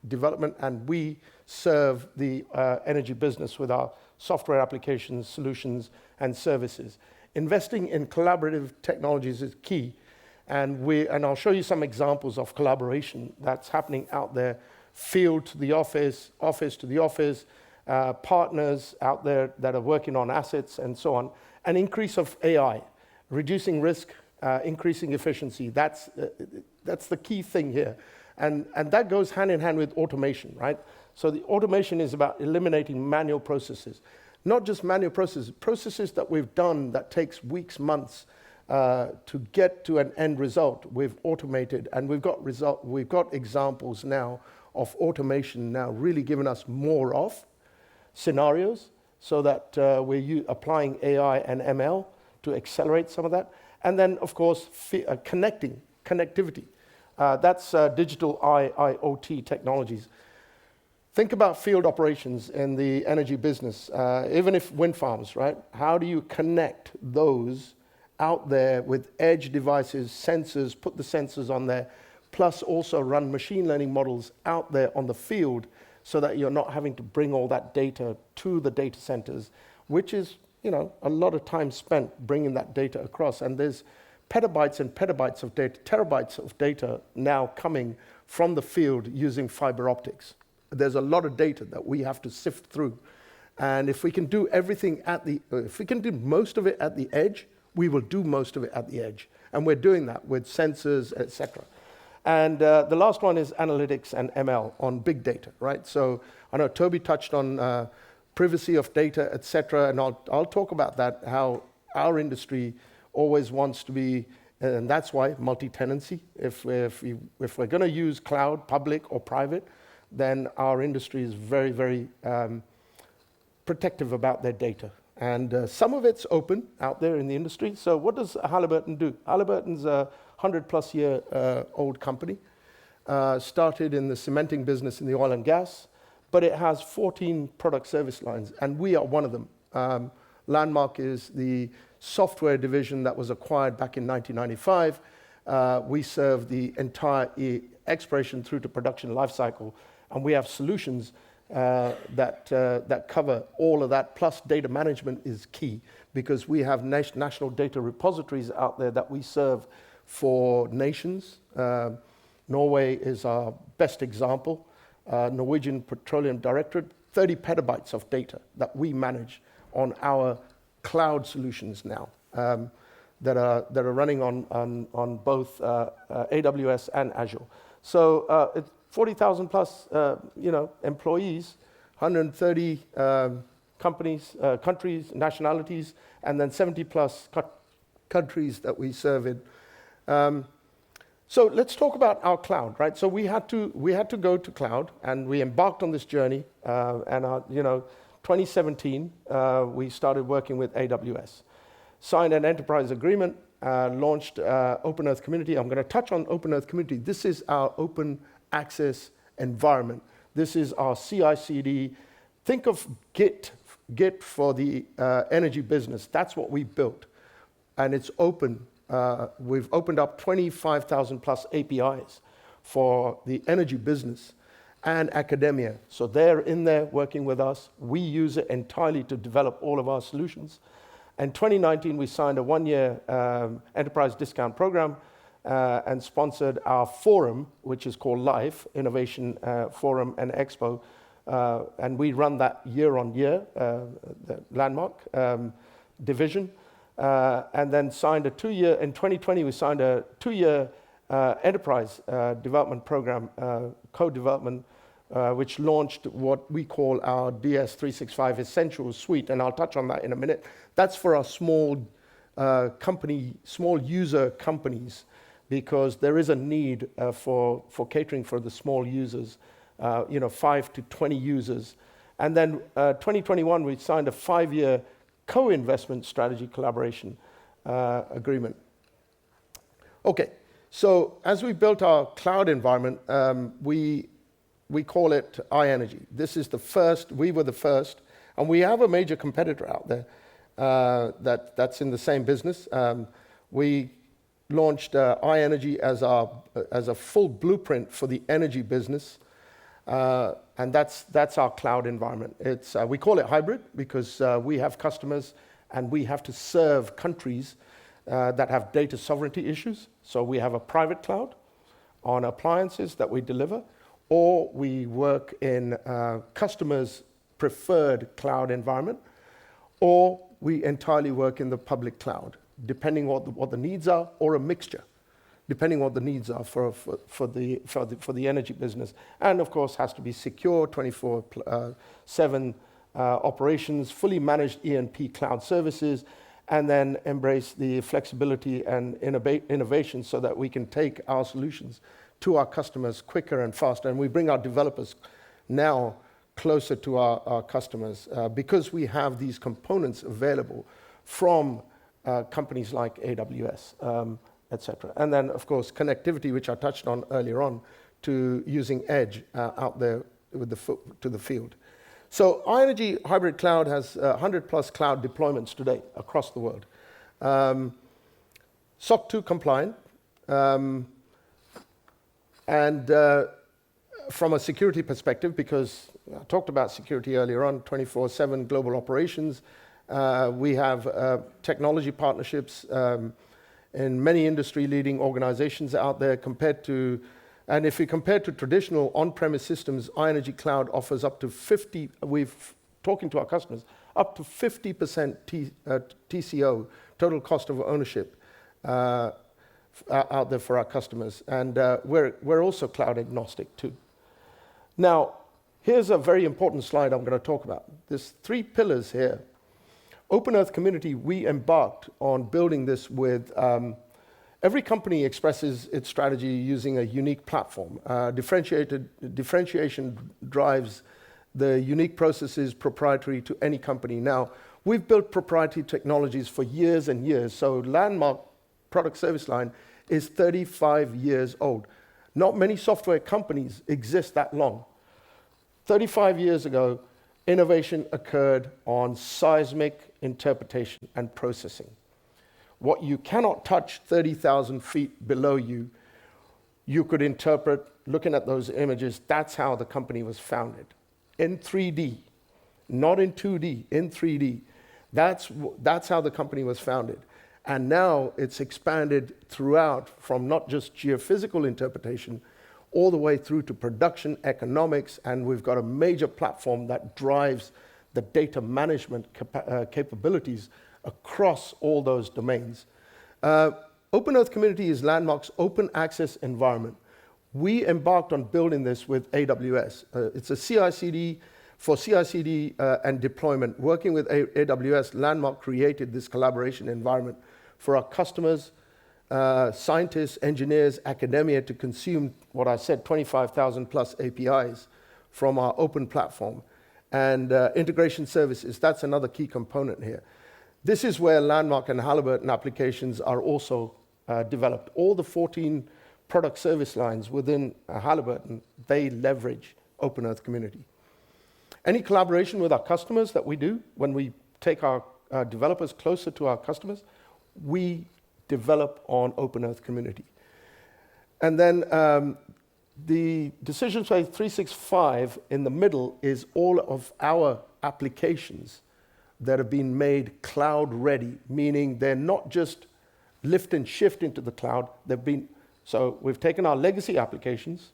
development, and we serve the energy business with our software applications, solutions, and services. Investing in collaborative technologies is key, and I'll show you some examples of collaboration that's happening out there, field to the office, office to the office, partners out there that are working on assets and so on. An increase of AI, reducing risk, increasing efficiency. That's the key thing here. And that goes hand in hand with automation, right? So the automation is about eliminating manual processes. Not just manual processes that we've done that takes weeks, months to get to an end result. We've automated, and we've got examples now of automation now really giving us more of scenarios, so that we're applying AI and ML to accelerate some of that. And then, of course, connectivity. That's digital IoT technologies. Think about field operations in the energy business, even if wind farms, right? How do you connect those out there with edge devices, sensors, put the sensors on there, plus also run machine learning models out there on the field so that you're not having to bring all that data to the data centers, which is, a lot of time spent bringing that data across. And there's petabytes and petabytes of data, terabytes of data now coming from the field using fiber optics. There's a lot of data that we have to sift through. And if we can do if we can do most of it at the edge, we will do most of it at the edge. And we're doing that with sensors, etc. And the last one is analytics and ML on big data, right? So I know Toby touched on privacy of data, etc. And I'll talk about that, how our industry always wants to be, and that's why multi-tenancy. If we're going to use cloud, public or private, then our industry is very, very protective about their data. And some of it's open out there in the industry. So what does Halliburton do? Halliburton's a 100-plus year old company. Started in the cementing business in the oil and gas, but it has 14 product service lines, and we are one of them. Landmark is the software division that was acquired back in 1995. We serve the entire exploration through to production lifecycle, and we have solutions that cover all of that. Plus, data management is key because we have national data repositories out there that we serve for nations. Norway is our best example. Norwegian Petroleum Directorate, 30 petabytes of data that we manage on our cloud solutions now, that are running on both AWS and Azure. So it's 40,000 plus employees, 130 companies, countries, nationalities, and then 70 plus countries that we serve in. So let's talk about our cloud, right? So we had to go to cloud, and we embarked on this journey. And 2017, we started working with AWS, signed an enterprise agreement, launched Open Earth Community. I'm going to touch on Open Earth Community. This is our open access environment. This is our CI/CD. Think of Git for the energy business. That's what we built, and it's open. We've opened up 25,000 plus APIs for the energy business and academia. So they're in there working with us. We use it entirely to develop all of our solutions. In 2019, we signed a one-year enterprise discount program and sponsored our forum, which is called LIFE, Innovation Forum and Expo. And we run that year on year, the landmark division. And then signed a 2-year, in 2020, we signed a 2-year enterprise development program, co-development, which launched what we call our DS365 Essentials Suite, and I'll touch on that in a minute. That's for our small small user companies, because there is a need for catering for the small users, 5 to 20 users. And then 2021, we signed a 5-year co-investment strategy collaboration agreement. Okay, so as we built our cloud environment, we call it iEnergy. This is the first, we were the first, and we have a major competitor out there that's in the same business. We launched iEnergy as a full blueprint for the energy business. And that's our cloud environment. We call it hybrid because we have customers and we have to serve countries that have data sovereignty issues. So we have a private cloud on appliances that we deliver, or we work in customers' preferred cloud environment, or we entirely work in the public cloud, depending what the needs are, or a mixture, depending what the needs are for the energy business. And of course, has to be secure, 24/7 operations, fully managed E&P cloud services, and then embrace the flexibility and innovation so that we can take our solutions to our customers quicker and faster. And we bring our developers now closer to our customers because we have these components available from companies like AWS. Etc. And then, of course, connectivity, which I touched on earlier on, to using Edge out there to the field. So iEnergy Hybrid Cloud has 100 plus cloud deployments today across the world. SOC 2 compliant. And from a security perspective, because I talked about security earlier on, 24/7 global operations. We have technology partnerships in many industry-leading organizations out there and if you compare to traditional on-premise systems, iEnergy Cloud offers up to 50, talking to our customers, up to 50% TCO, total cost of ownership, out there for our customers. And we're also cloud agnostic too. Now, here's a very important slide I'm going to talk about. There's 3 pillars here. Open Earth Community, we embarked on building this with, every company expresses its strategy using a unique platform. Differentiation drives the unique processes proprietary to any company. Now, we've built proprietary technologies for years and years. So Landmark product service line is 35 years old. Not many software companies exist that long. 35 years ago, innovation occurred on seismic interpretation and processing. What you cannot touch 30,000 feet below you, you could interpret looking at those images. That's how the company was founded. In 3D, not in 2D, in 3D. That's how the company was founded. And now it's expanded throughout from not just geophysical interpretation all the way through to production economics, and we've got a major platform that drives the data management capabilities across all those domains. Open Earth Community is Landmark's open access environment. We embarked on building this with AWS. It's a CI/CD for CI/CD and deployment. Working with AWS, Landmark created this collaboration environment for our customers, scientists, engineers, academia to consume what I said, 25,000 plus APIs from our open platform. And integration services, that's another key component here. This is where Landmark and Halliburton applications are also developed. All the 14 product service lines within Halliburton, they leverage Open Earth Community. Any collaboration with our customers that we do, when we take our developers closer to our customers, we develop on Open Earth Community. And then the Decision Space 365 in the middle is all of our applications that have been made cloud ready, meaning they're not just lift and shift into the cloud. So we've taken our legacy applications,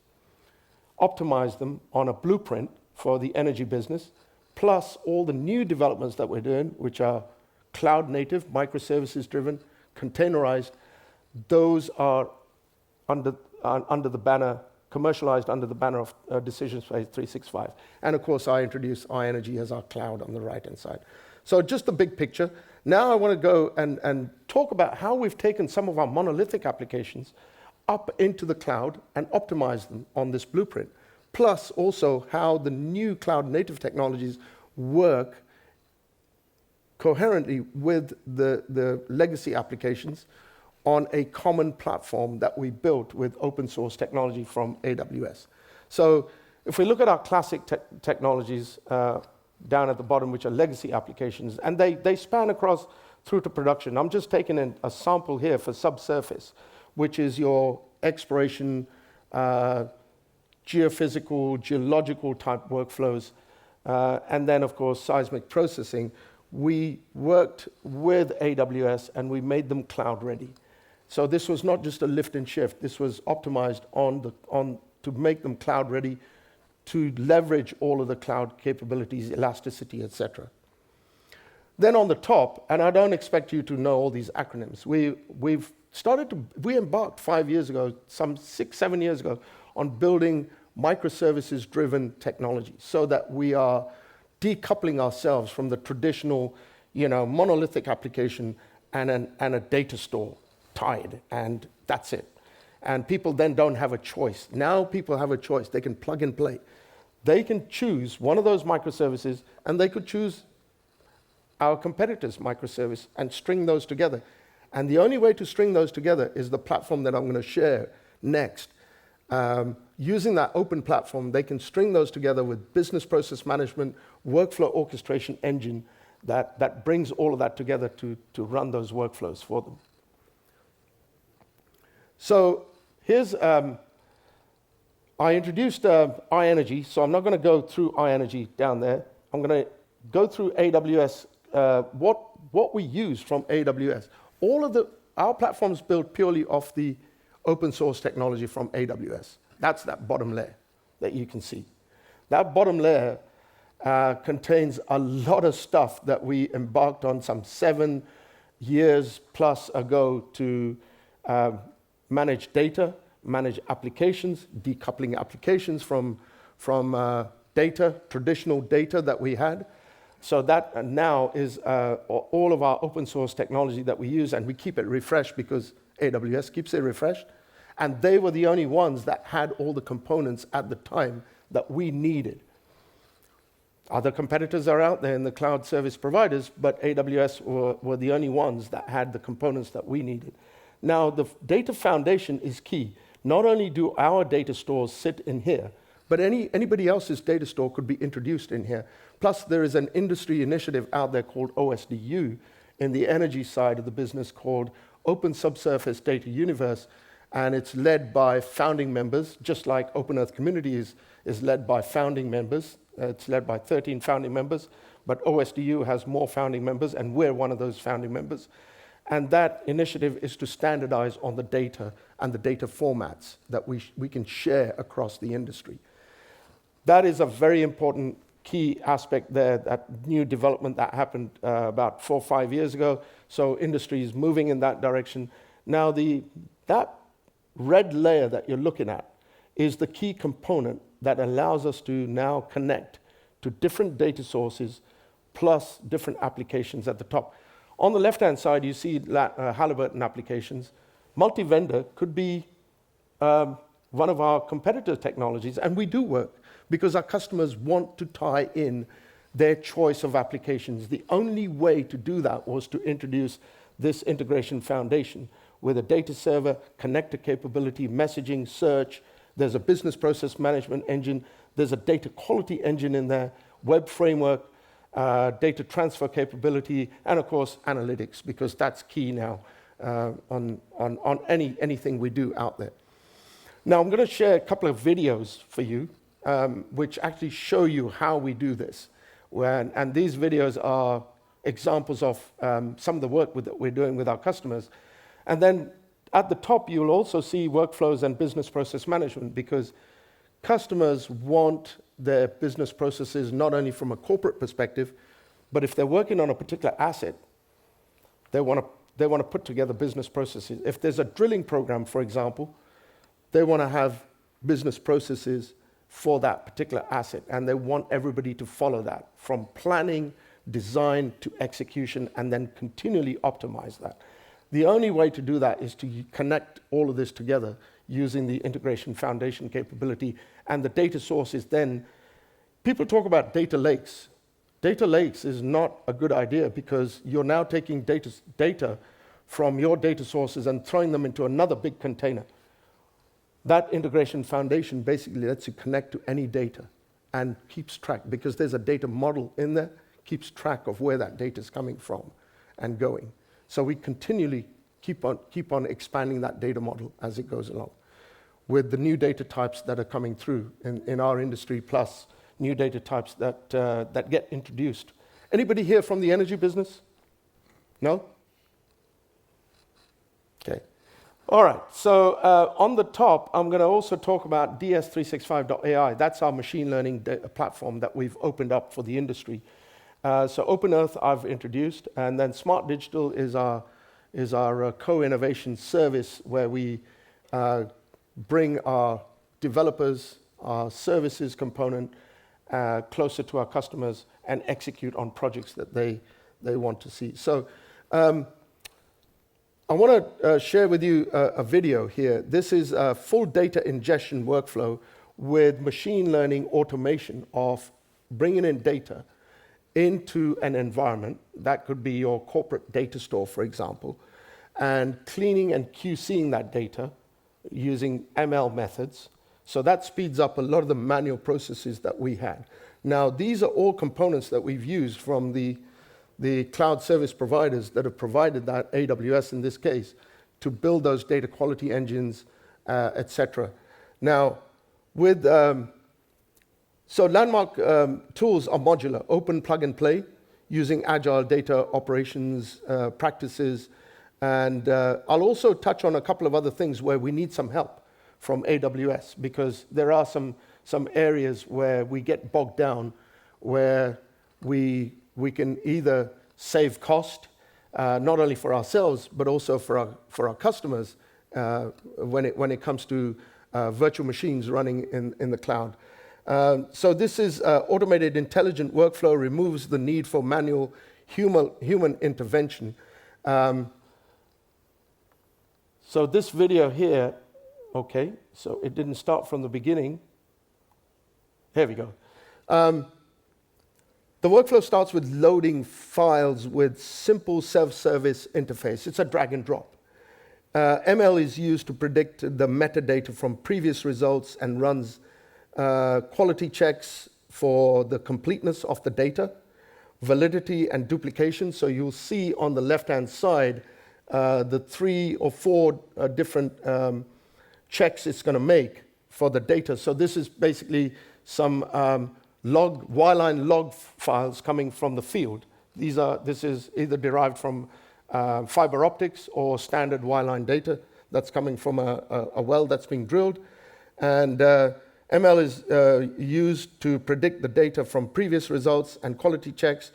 optimized them on a blueprint for the energy business, plus all the new developments that we're doing, which are cloud native, microservices driven, containerized. Those are under the banner, commercialized under the banner of Decision Space 365. And of course, I introduced iEnergy as our cloud on the right-hand side. So just the big picture. Now I want to go and talk about how we've taken some of our monolithic applications up into the cloud and optimized them on this blueprint. Plus also how the new cloud native technologies work coherently with the legacy applications on a common platform that we built with open source technology from AWS. So if we look at our classic technologies down at the bottom, which are legacy applications, and they span across through to production. I'm just taking a sample here for subsurface, which is your exploration, geophysical, geological type workflows, and then of course seismic processing. We worked with AWS and we made them cloud ready. So this was not just a lift and shift. This was optimized to make them cloud ready, to leverage all of the cloud capabilities, elasticity, etc. Then on the top, and I don't expect you to know all these acronyms, we embarked 5 years ago, some 6-7 years ago, on building microservices-driven technology so that we are decoupling ourselves from the traditional, monolithic application and a data store tied, and that's it. And people then don't have a choice. Now people have a choice. They can plug and play. They can choose one of those microservices, and they could choose our competitor's microservice and string those together. And the only way to string those together is the platform that I'm going to share next. Using that open platform, they can string those together with business process management, workflow orchestration engine that brings all of that together to run those workflows for them. So here's, I introduced iEnergy, so I'm not going to go through iEnergy down there. I'm going to go through AWS, what we use from AWS. Our platform's built purely off the open source technology from AWS. That's that bottom layer that you can see. That bottom layer contains a lot of stuff that we embarked on some 7 years plus ago to manage data, manage applications, decoupling applications from data, traditional data that we had. So that now is all of our open source technology that we use, and we keep it refreshed because AWS keeps it refreshed. And they were the only ones that had all the components at the time that we needed. Other competitors are out there in the cloud service providers, but AWS were the only ones that had the components that we needed. Now, the data foundation is key. Not only do our data stores sit in here, but anybody else's data store could be introduced in here. Plus, there is an industry initiative out there called OSDU in the energy side of the business called Open Subsurface Data Universe, and it's led by founding members, just like Open Earth Community is led by founding members. It's led by 13 founding members, but OSDU has more founding members, and we're one of those founding members. And that initiative is to standardize on the data and the data formats that we can share across the industry. That is a very important key aspect there, that new development that happened about 4 or 5 years ago. So industry is moving in that direction. Now, that red layer that you're looking at is the key component that allows us to now connect to different data sources plus different applications at the top. On the left-hand side, you see Halliburton applications. Multi-vendor could be one of our competitor technologies, and we do work because our customers want to tie in their choice of applications. The only way to do that was to introduce this integration foundation with a data server, connector capability, messaging, search. There's a business process management engine. There's a data quality engine in there, web framework, data transfer capability, and of course, analytics, because that's key now on anything we do out there. Now, I'm going to share a couple of videos for you, which actually show you how we do this. And these videos are examples of some of the work that we're doing with our customers. And then at the top, you'll also see workflows and business process management, because customers want their business processes not only from a corporate perspective, but if they're working on a particular asset, they want to put together business processes. If there's a drilling program, for example, they want to have business processes for that particular asset, and they want everybody to follow that, from planning, design to execution, and then continually optimize that. The only way to do that is to connect all of this together using the integration foundation capability and the data sources. Then people talk about data lakes. Data lakes is not a good idea, because you're now taking data from your data sources and throwing them into another big container. That integration foundation basically lets you connect to any data and keeps track, because there's a data model in there, keeps track of where that data is coming from and going. So we continually keep on expanding that data model as it goes along, with the new data types that are coming through in our industry, plus new data types that get introduced. Anybody here from the energy business? No? Okay. All right, so on the top, I'm going to also talk about DS365.ai. That's our machine learning platform that we've opened up for the industry. So OpenEarth I've introduced, and then Smart Digital is our co-innovation service, where we bring our developers, our services component closer to our customers and execute on projects that they want to see. So I want to share with you a video here. This is a full data ingestion workflow with machine learning automation of bringing in data into an environment. That could be your corporate data store, for example, and cleaning and QCing that data using ML methods. So that speeds up a lot of the manual processes that we had. Now, these are all components that we've used from the cloud service providers that have provided that, AWS in this case, to build those data quality engines, etc. Now, with so Landmark tools are modular, open plug and play, using agile data operations practices. And I'll also touch on a couple of other things where we need some help from AWS, because there are some areas where we get bogged down, where we can either save cost, not only for ourselves, but also for our customers when it comes to virtual machines running in the cloud. So this is automated intelligent workflow, removes the need for manual human intervention. So this video here, okay, so it didn't start from the beginning. Here we go. The workflow starts with loading files with simple self-service interface. It's a drag and drop. ML is used to predict the metadata from previous results and runs quality checks for the completeness of the data, validity and duplication. So you'll see on the left-hand side the 3 or 4 different checks it's going to make for the data. So this is basically some wireline log files coming from the field. This is either derived from fiber optics or standard wireline data that's coming from a well that's being drilled. And ML is used to predict the data from previous results and quality checks,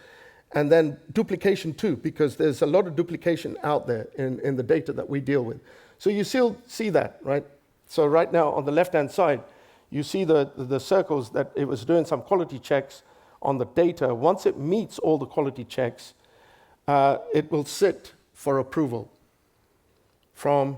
and then duplication too, because there's a lot of duplication out there in the data that we deal with. So you still see that, right? So right now on the left-hand side, you see the circles that it was doing some quality checks on the data. Once it meets all the quality checks, it will sit for approval from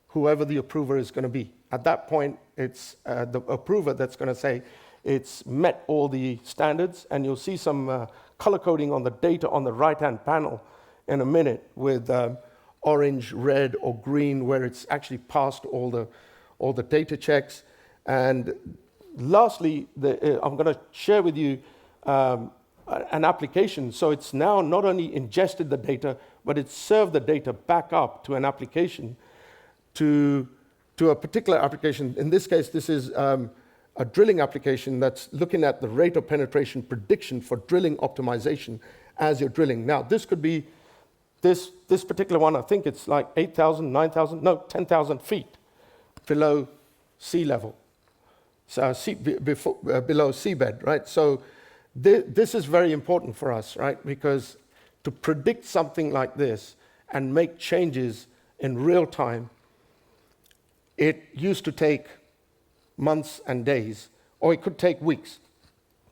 whoever the approver is going to be. At that point, it's the approver that's going to say it's met all the standards, and you'll see some color coding on the data on the right-hand panel in a minute with orange, red, or green, where it's actually passed all the data checks. And lastly, I'm going to share with you an application. So it's now not only ingested the data, but it's served the data back up to an application, to a particular application. In this case, this is a drilling application that's looking at the rate of penetration prediction for drilling optimization as you're drilling. Now, this could be, this particular one, I think it's like 8,000, 9,000, no, 10,000 feet below sea level. So below seabed, right? So this is very important for us, right? Because to predict something like this and make changes in real time, it used to take months and days, or it could take weeks.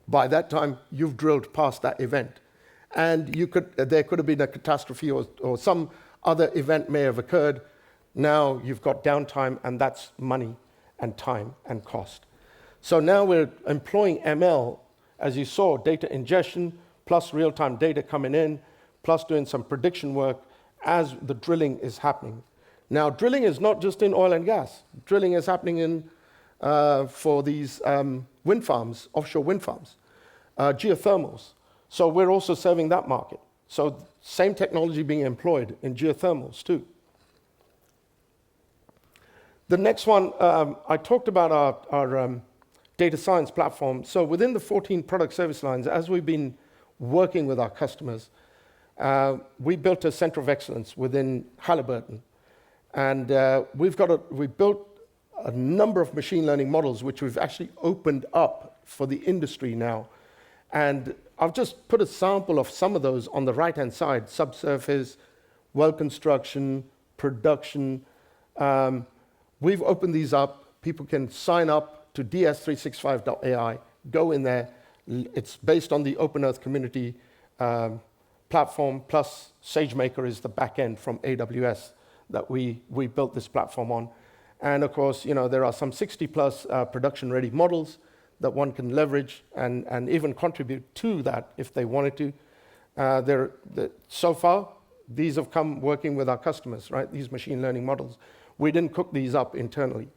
By that time, you've drilled past that event. And there could have been a catastrophe or some other event may have occurred. Now you've got downtime, and that's money and time and cost. So now we're employing ML, as you saw, data ingestion, plus real-time data coming in, plus doing some prediction work as the drilling is happening. Now, drilling is not just in oil and gas. Drilling is happening for these wind farms, offshore wind farms, geothermals. So we're also serving that market. So same technology being employed in geothermals too. The next one, I talked about our data science platform. So within the 14 product service lines, as we've been working with our customers, we built a center of excellence within Halliburton. And we built a number of machine learning models, which we've actually opened up for the industry now. And I've just put a sample of some of those on the right-hand side: subsurface, well construction, production. We've opened these up. People can sign up to ds365.ai, go in there. It's based on the Open Earth Community platform, plus SageMaker is the back end from AWS that we built this platform on. And of course, there are some 60-plus production-ready models that one can leverage and even contribute to that if they wanted to. So far, these have come working with our customers, right? These machine learning models. We didn't cook these up internally.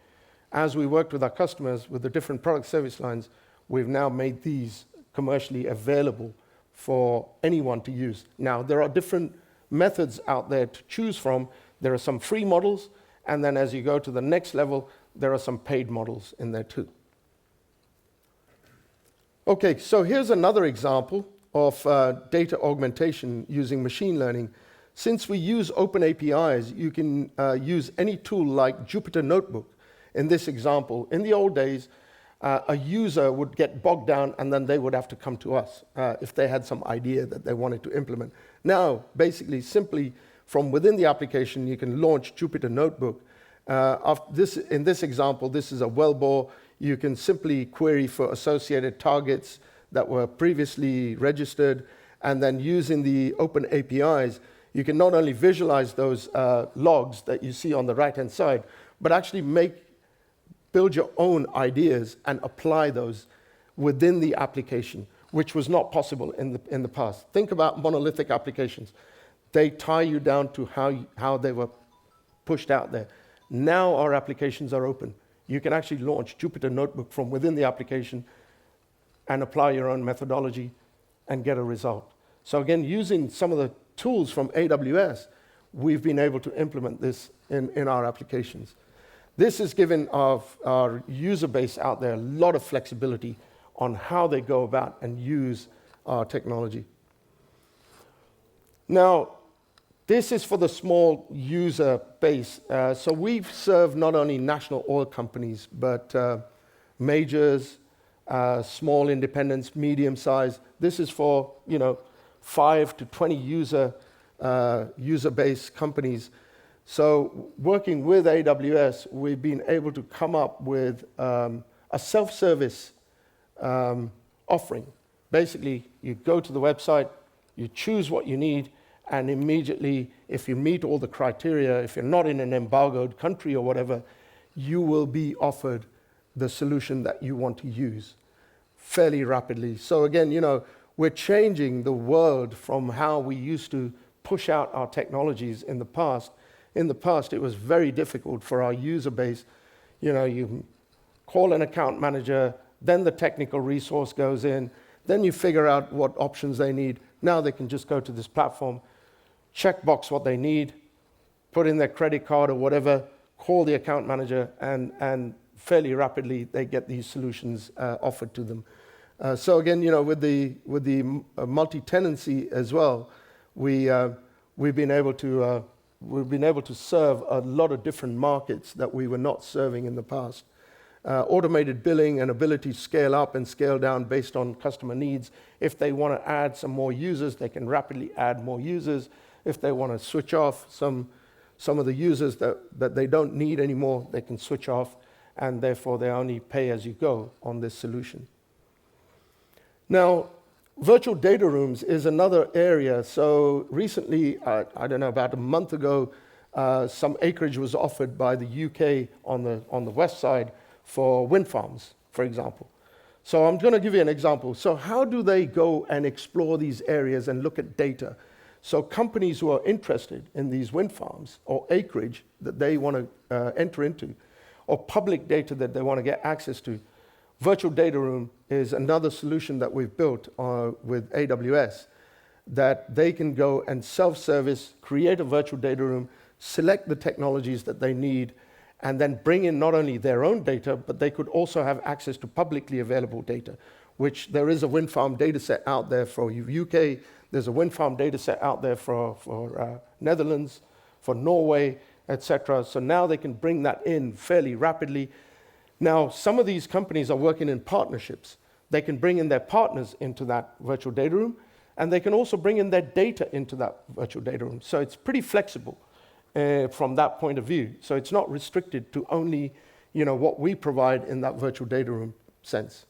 As we worked with our customers with the different product service lines, we've now made these commercially available for anyone to use. Now, there are different methods out there to choose from. There are some free models, and then as you go to the next level, there are some paid models in there too. Okay, so here's another example of data augmentation using machine learning. Since we use open APIs, you can use any tool like Jupyter Notebook. In this example, in the old days, a user would get bogged down and then they would have to come to us if they had some idea that they wanted to implement. Now, basically, simply from within the application, you can launch Jupyter Notebook. In this example, this is a wellbore. You can simply query for associated targets that were previously registered, and then using the open APIs, you can not only visualize those logs that you see on the right-hand side, but actually build your own ideas and apply those within the application, which was not possible in the past. Think about monolithic applications. They tie you down to how they were pushed out there. Now our applications are open. You can actually launch Jupyter Notebook from within the application and apply your own methodology and get a result. So again, using some of the tools from AWS, we've been able to implement this in our applications. This has given our user base out there a lot of flexibility on how they go about and use our technology. Now, This is for the small user base. So we've served not only national oil companies, but majors, small independents, medium size. This is for 5 to 20 user base companies. So working with AWS, we've been able to come up with a self-service offering. Basically, you go to the website, you choose what you need, and immediately, if you meet all the criteria, if you're not in an embargoed country or whatever, you will be offered the solution that you want to use fairly rapidly. So again, we're changing the world from how we used to push out our technologies in the past. In the past, it was very difficult for our user base. You call an account manager, then the technical resource goes in, then you figure out what options they need. Now they can just go to this platform, checkbox what they need, put in their credit card or whatever, call the account manager, and fairly rapidly they get these solutions offered to them. So again, with the multi-tenancy as well, we've been able to serve a lot of different markets that we were not serving in the past. Automated billing and ability to scale up and scale down based on customer needs. If they want to add some more users, they can rapidly add more users. If they want to switch off some of the users that they don't need anymore, they can switch off, and therefore they only pay as you go on this solution. Now, virtual data rooms is another area. So recently, I don't know, about a month ago, some acreage was offered by the UK on the west side for wind farms, for example. So I'm going to give you an example. So how do they go and explore these areas and look at data? So companies who are interested in these wind farms or acreage that they want to enter into, or public data that they want to get access to, Virtual Data Room is another solution that we've built with AWS, that they can go and self-service, create a virtual data room, select the technologies that they need, and then bring in not only their own data, but they could also have access to publicly available data, which there is a wind farm data set out there for UK, there's a wind farm data set out there for Netherlands, for Norway, etc. So now they can bring that in fairly rapidly. Now, some of these companies are working in partnerships. They can bring in their partners into that virtual data room, and they can also bring in their data into that virtual data room. So it's pretty flexible from that point of view. So it's not restricted to only what we provide in that virtual data room sense.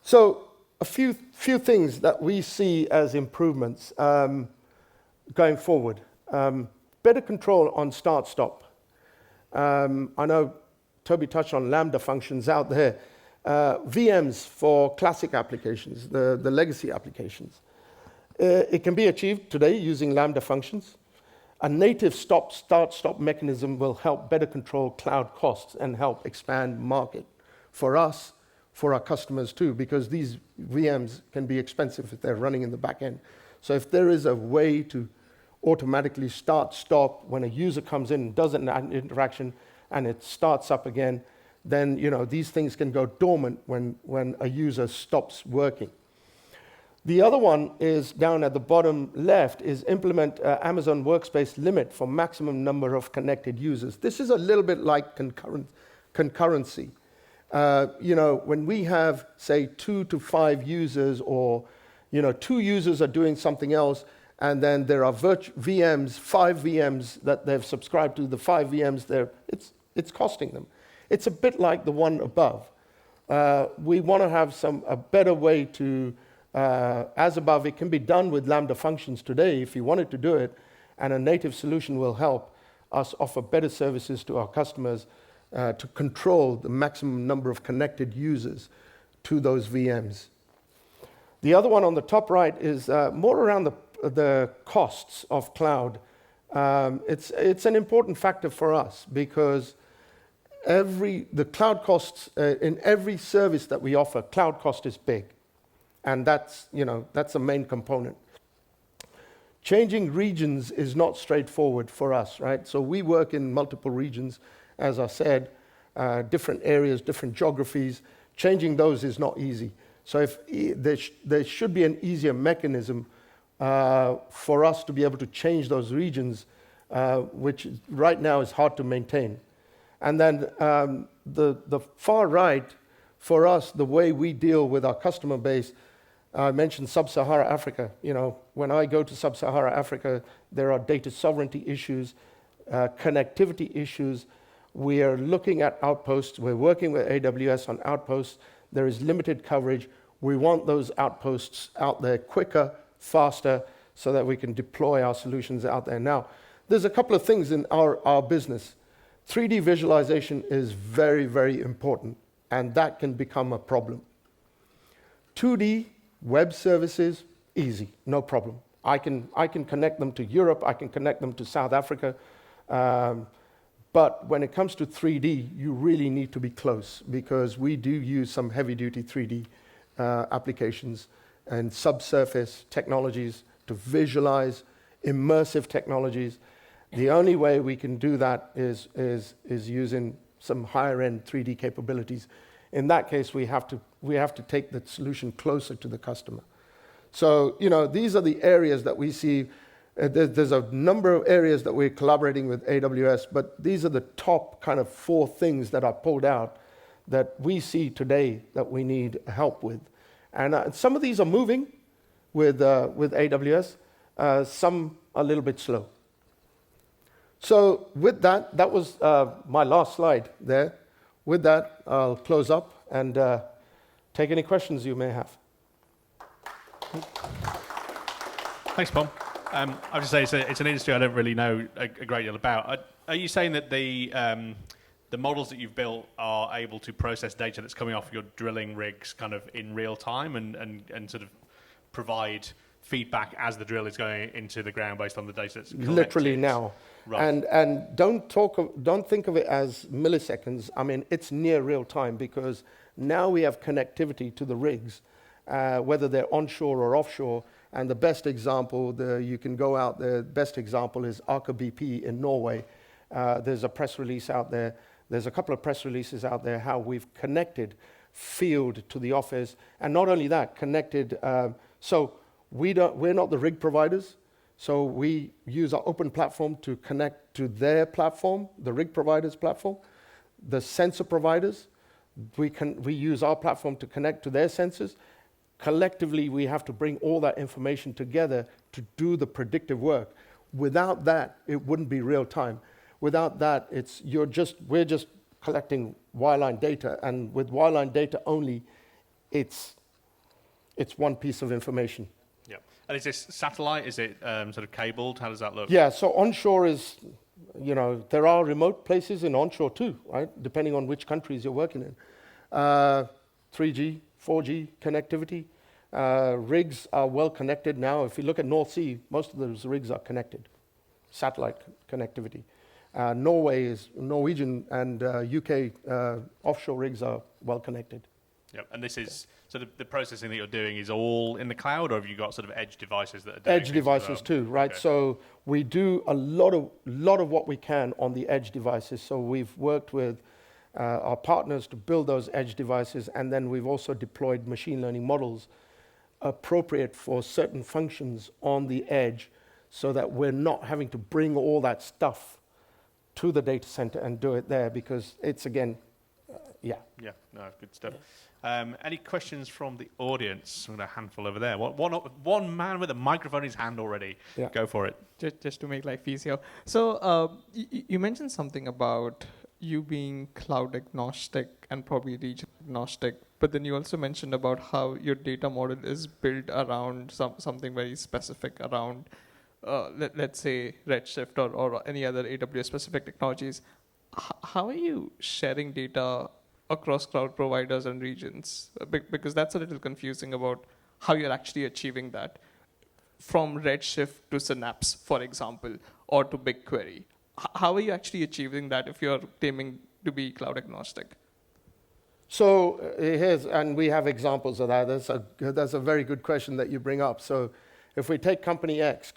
So a few things that we see as improvements going forward. Better control on start-stop. I know Toby touched on Lambda functions out there. VMs for classic applications, the legacy applications. It can be achieved today using Lambda functions. A native start-stop mechanism will help better control cloud costs and help expand market for us, for our customers too, because these VMs can be expensive if they're running in the back end. So if there is a way to automatically start-stop when a user comes in and does an interaction and it starts up again, then these things can go dormant when a user stops working. The other one is down at the bottom left, is implement Amazon Workspace limit for maximum number of connected users. This is a little bit like concurrency. When we have, say, 2 to 5 users, or 2 users are doing something else, and then there are VMs, 5 VMs that they've subscribed to, the 5 VMs there, it's costing them. It's a bit like the one above. We want to have a better way to, as above, it can be done with Lambda functions today if you wanted to do it, and a native solution will help us offer better services to our customers to control the maximum number of connected users to those VMs. The other one on the top right is more around the costs of cloud. It's an important factor for us because the cloud costs in every service that we offer, cloud cost is big, and that's a main component. Changing regions is not straightforward for us, right? So we work in multiple regions, as I said, different areas, different geographies. Changing those is not easy. So there should be an easier mechanism for us to be able to change those regions, which right now is hard to maintain. And then the far right, for us, the way we deal with our customer base, I mentioned Sub-Sahara Africa. You know, when I go to Sub-Sahara Africa, there are data sovereignty issues, connectivity issues. We are looking at outposts. We're working with AWS on outposts. There is limited coverage. We want those outposts out there quicker, faster, so that we can deploy our solutions out there. Now, there's a couple of things in our business. 3D visualization is very, very important, and that can become a problem. 2D web services, easy, no problem. I can connect them to Europe, I can connect them to South Africa, but when it comes to 3D, you really need to be close, because we do use some heavy-duty 3D applications and subsurface technologies to visualize, immersive technologies. The only way we can do that is using some higher-end 3D capabilities. In that case, we have to take the solution closer to the customer. So, you know, these are the areas that we see. There's a number of areas that we're collaborating with AWS, but these are the top kind of 4 things that are pulled out that we see today that we need help with. And some of these are moving with AWS, some a little bit slow. So with that, that was my last slide there. With that, I'll close up and take any questions you may have. Thanks, Pom. I would just say it's an industry I don't really know a great deal about. Are you saying that the models that you've built are able to process data that's coming off your drilling rigs kind of in real time and sort of provide feedback as the drill is going into the ground based on the data that's collected? Literally now. Right. And don't think of it as milliseconds. I mean, it's near real time, because now we have connectivity to the rigs, whether they're onshore or offshore. And the best example, you can go out there, the best example is Aker BP in Norway. There's a press release out there. There's a couple of press releases out there how we've connected field to the office. And not only that, connected, so we're not the rig providers. So we use our open platform to connect to their platform, the rig provider's platform. The sensor providers, we use our platform to connect to their sensors. Collectively, we have to bring all that information together to do the predictive work. Without that, it wouldn't be real time. Without that, we're just collecting wireline data, and with wireline data only, it's one piece of information. Yeah. And is this satellite? Is it sort of cabled? How does that look? Yeah, so onshore is, you know, there are remote places in onshore too, right? Depending on which countries you're working in. 3G, 4G connectivity. Rigs are well connected now. If you look at North Sea, most of those rigs are connected. Satellite connectivity. Norwegian and UK offshore rigs are well connected. Yep. And this is, so the processing that you're doing is all in the cloud, or have you got sort of edge devices that are doing edge devices too, right? Okay. So we do a lot of what we can on the edge devices. So we've worked with our partners to build those edge devices, and then we've also deployed machine learning models appropriate for certain functions on the edge, so that we're not having to bring all that stuff to the data center and do it there, because it's, again, yeah. Yeah, no, good stuff. Any questions from the audience? I've got a handful over there. One man with a microphone in his hand already. Yeah. Go for it. Just to make life easier. So you mentioned something about you being cloud agnostic and probably region agnostic, but then you also mentioned about how your data model is built around something very specific around, let's say, Redshift or any other AWS-specific technologies. How are you sharing data across cloud providers and regions? Because that's a little confusing about how you're actually achieving that from Redshift to Synapse, for example, or to BigQuery. How are you actually achieving that if you're claiming to be cloud agnostic? So here's, and we have examples of that. That's a very good question that you bring up. So if we take Company X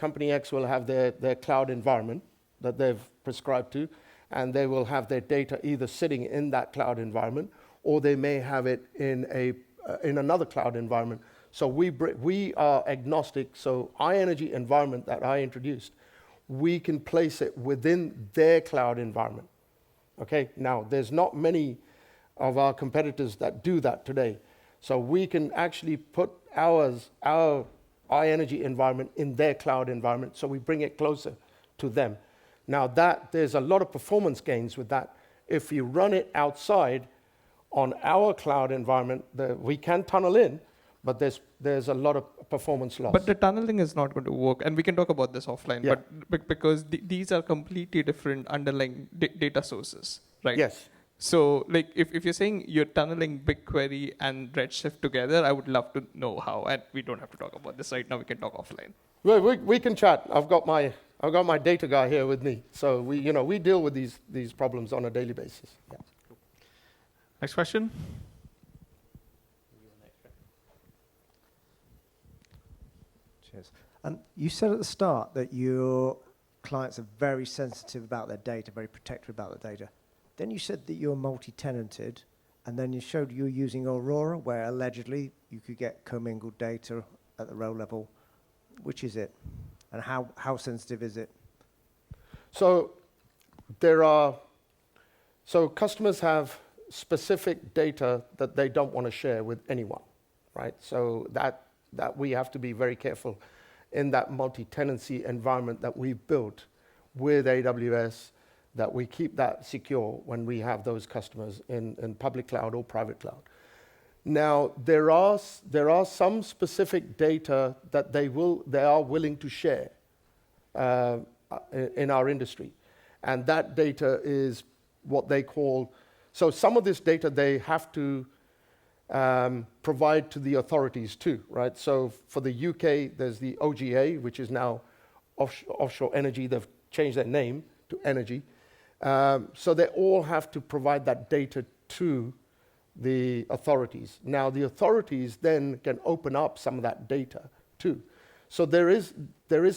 will have their cloud environment that they've prescribed to, and they will have their data either sitting in that cloud environment, or they may have it in another cloud environment. So we are agnostic. So iEnergy environment that I introduced, we can place it within their cloud environment. Okay, now there's not many of our competitors that do that today. So we can actually put our iEnergy environment in their cloud environment, so we bring it closer to them. Now there's a lot of performance gains with that. If you run it outside on our cloud environment, we can tunnel in, but there's a lot of performance loss. But the tunneling is not going to work, and we can talk about this offline, Yeah. but because these are completely different underlying data sources, right? Yes. So like if you're saying you're tunneling BigQuery and Redshift together, I would love to know how, and we don't have to talk about this right now, we can talk offline. Well, we can chat. I've got my data guy here with me, so we deal with these problems on a daily basis. Yeah. Next question. Cheers. You said at the start that your clients are very sensitive about their data, very protective about their data. Then you said that you're multi-tenanted, and then you showed you were using Aurora, where allegedly you could get commingled data at the row level. Which is it? And how sensitive is it? So customers have specific data that they don't want to share with anyone, right? So that we have to be very careful in that multi-tenancy environment that we've built with AWS, that we keep that secure when we have those customers in public cloud or private cloud. Now, there are some specific data that they are willing to share in our industry. And that data is what they call, so some of this data they have to provide to the authorities too, right? So for the UK, there's the OGA, which is now Offshore Energy. They've changed their name to Energy. So they all have to provide that data to the authorities. Now, the authorities then can open up some of that data too. So there is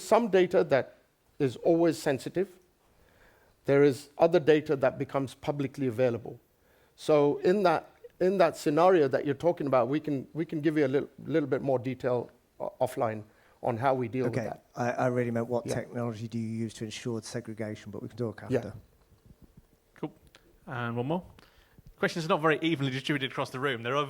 some data that is always sensitive. There is other data that becomes publicly available. So in that scenario that you're talking about, we can give you a little bit more detail offline on how we deal with that. I really meant what technology do you use to ensure segregation, but we can talk after. Yeah. Cool. And one more. Questions are not very evenly distributed across the room. They're all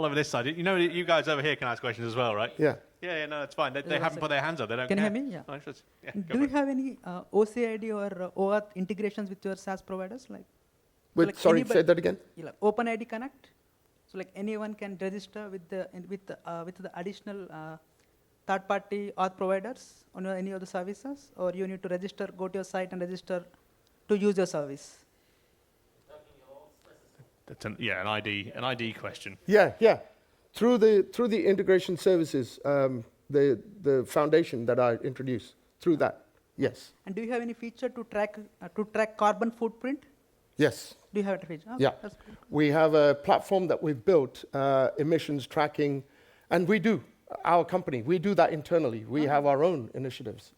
over this side. You know, you guys over here can ask questions as well, right? Yeah. Yeah, no, that's fine. They haven't put their hands up. They don't Can care. you hear me? Yeah. Oh, yeah, Do you have any OCID or OAuth integrations with your SaaS providers? Sorry, say that again. Yeah, OpenID Connect. So like anyone can register with the additional third-party auth providers on any of the services, or you need to register, go to your site and register to use your service. That's an ID question. Yeah. Through the integration services, the foundation that I introduced, through that, yes. And do you have any feature to track carbon footprint? Yes. Do you have a feature? Yeah. That's good. We have a platform that we've built, emissions tracking, and our company, we do that internally. We have our own initiatives.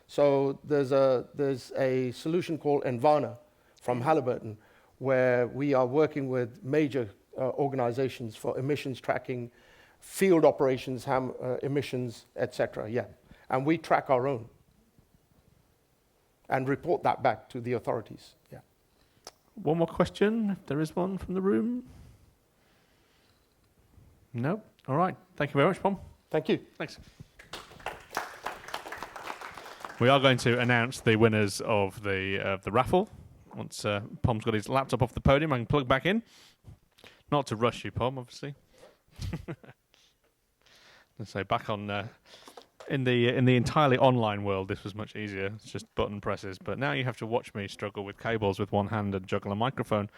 So there's a solution called Envana from Halliburton, where we are working with major organizations for emissions tracking, field operations, emissions, etc. Yeah, and we track our own and report that back to the authorities. Yeah. One more question, if there is one from the room. No? All right. Thank you very much, Pom. Thank you. Thanks. We are going to announce the winners of the raffle. Once Pom's got his laptop off the podium, I can plug back in. Not to rush you, Pom, obviously. So back on in the entirely online world, this was much easier. It's just button presses. But now you have to watch me struggle with cables with one hand and juggle a microphone.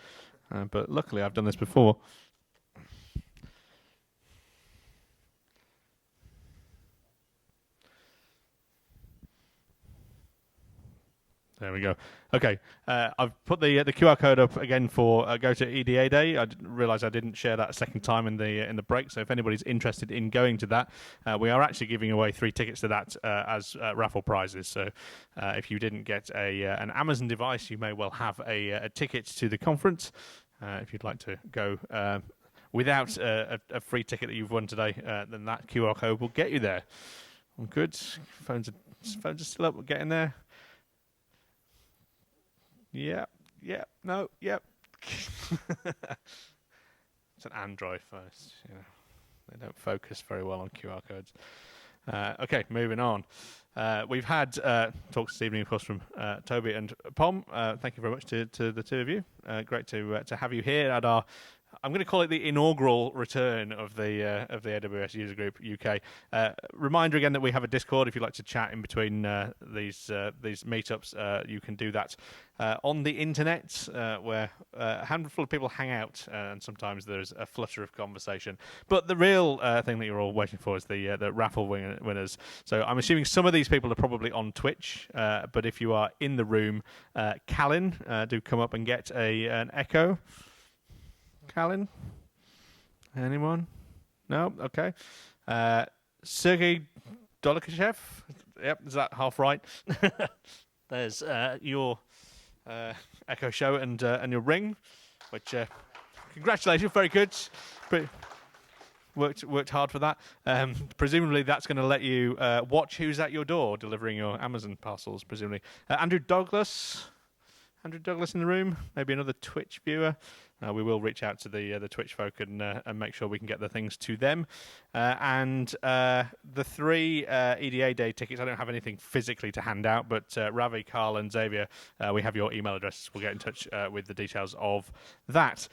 But luckily, I've done this before. There we go. Okay, I've put the QR code up again for Go to EDA Day. I realised I didn't share that a second time in the break. So if anybody's interested in going to that, we are actually giving away 3 tickets to that as raffle prizes. So if you didn't get an Amazon device, you may well have a ticket to the conference if you'd like to go. without a free ticket that you've won today, then that QR code will get you there. I'm good. Phones are still up. We're getting there. Yeah. No. Yep. It's an Android first. You know, they don't focus very well on QR codes. Okay, moving on. We've had talks this evening, of course, from Toby and Pom. Thank you very much to the two of you. Great to have you here at our, I'm going to call it the inaugural return of the AWS User Group UK. Reminder again that we have a Discord. If you'd like to chat in between these meetups, you can do that on the internet, where a handful of people hang out, and sometimes there's a flutter of conversation. But the real thing that you're all waiting for is the Raffle Winners. So I'm assuming some of these people are probably on Twitch, but if you are in the room, Callan, do come up and get an Echo. Callan? Anyone? No? Okay. Sergey Dolokachev? Yep, is that half right? There's your Echo Show and your ring, which congratulations, very good. Worked hard for that. Presumably that's going to let you watch who's at your door delivering your Amazon parcels, presumably. Andrew Douglas in the room, maybe another Twitch viewer. We will reach out to the Twitch folk and make sure we can get the things to them. And the 3 EDA Day tickets, I don't have anything physically to hand out, but Ravi, Carl, and Xavier, we have your email addresses. We'll get in touch with the details of that.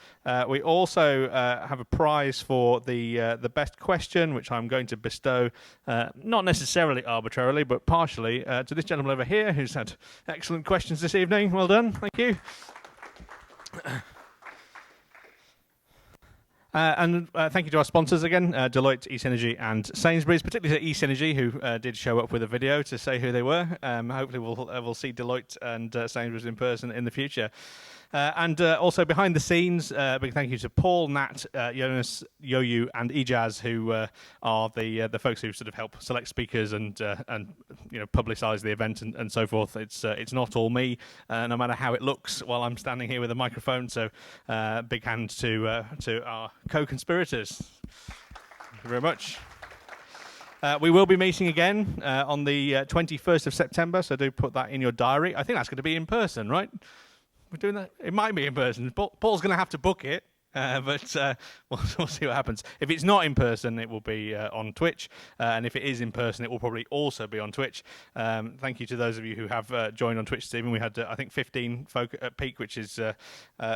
We also have a prize for the best question, which I'm going to bestow, not necessarily arbitrarily, but partially, to this gentleman over here, who's had excellent questions this evening. Well done. Thank you. And thank you to our sponsors again, Deloitte, eSynergy, and Sainsbury's, particularly to eSynergy, who did show up with a video to say who they were. Hopefully we'll see Deloitte and Sainsbury's in person in the future. And also behind the scenes, big thank you to Paul, Nat, Jonas, Yoyu, and Ejaz, who are the folks who sort of help select speakers and publicise the event and so forth. It's not all me, no matter how it looks while I'm standing here with a microphone. So big hand to our co-conspirators. Thank you very much. We will be meeting again on the 21st of September, so do put that in your diary. I think that's going to be in person, right? We're doing that. It might be in person. Paul's going to have to book it, but we'll see what happens. If it's not in person, it will be on Twitch, and if it is in person, it will probably also be on Twitch. Thank you to those of you who have joined on Twitch, Stephen. We had, I think, 15 folk at peak, which is a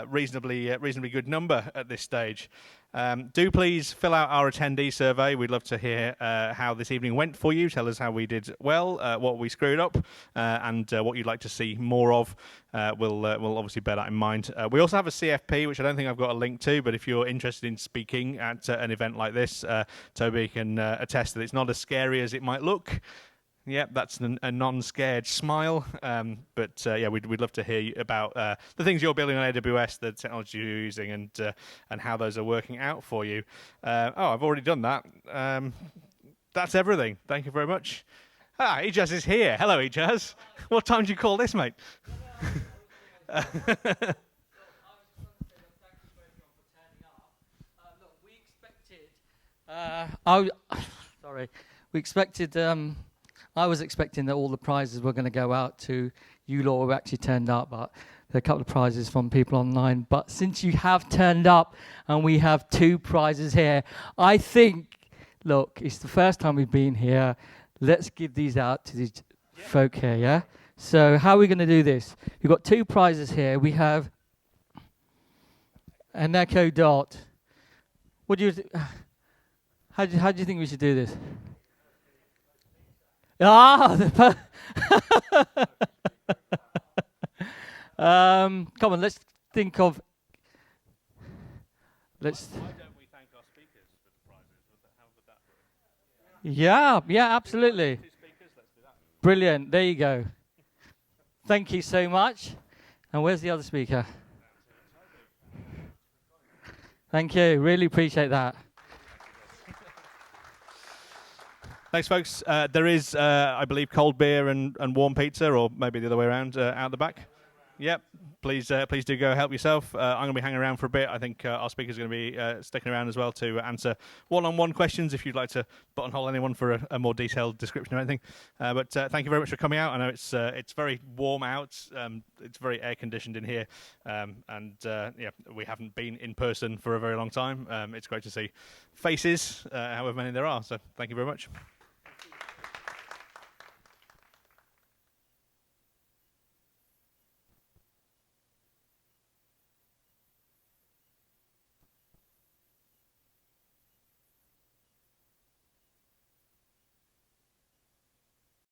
reasonably good number at this stage. Do please fill out our attendee survey. We'd love to hear how this evening went for you. Tell us how we did well, what we screwed up, and what you'd like to see more of. We'll obviously bear that in mind. We also have a CFP, which I don't think I've got a link to, but if you're interested in speaking at an event like this, Toby can attest that it's not as scary as it might look. Yep, that's a non-scared smile. But we'd love to hear about the things you're building on AWS, the technology you're using, and how those are working out for you. I've already done that. That's everything. Thank you very much. Ejaz is here. Hello, Ejaz. What time did you call this, mate? I was expecting that all the prizes were going to go out to you lot who actually turned up, but there are a couple of prizes from people online. But since you have turned up and we have 2 prizes here, I think, look, it's the first time we've been here. Let's give these out to these folk here, yeah? So how are we going to do this? We've got 2 prizes here. We have an Echo Dot. What do you how do you think we should do this? Come on, let's think of. Why don't we thank our speakers for the prizes? How would that work? Yeah, absolutely. 2 speakers, let's do that. Brilliant. There you go. Thank you so much. And where's the other speaker? Thank you. Really appreciate that. Thanks, folks. There is, I believe, cold beer and warm pizza, or maybe the other way around, out the back. Yep. Please do go help yourself. I'm going to be hanging around for a bit. I think our speaker's going to be sticking around as well to answer one-on-one questions if you'd like to buttonhole anyone for a more detailed description or anything. But thank you very much for coming out. I know it's very warm out. It's very air-conditioned in here. We haven't been in person for a very long time. It's great to see faces, however many there are. So thank you very much.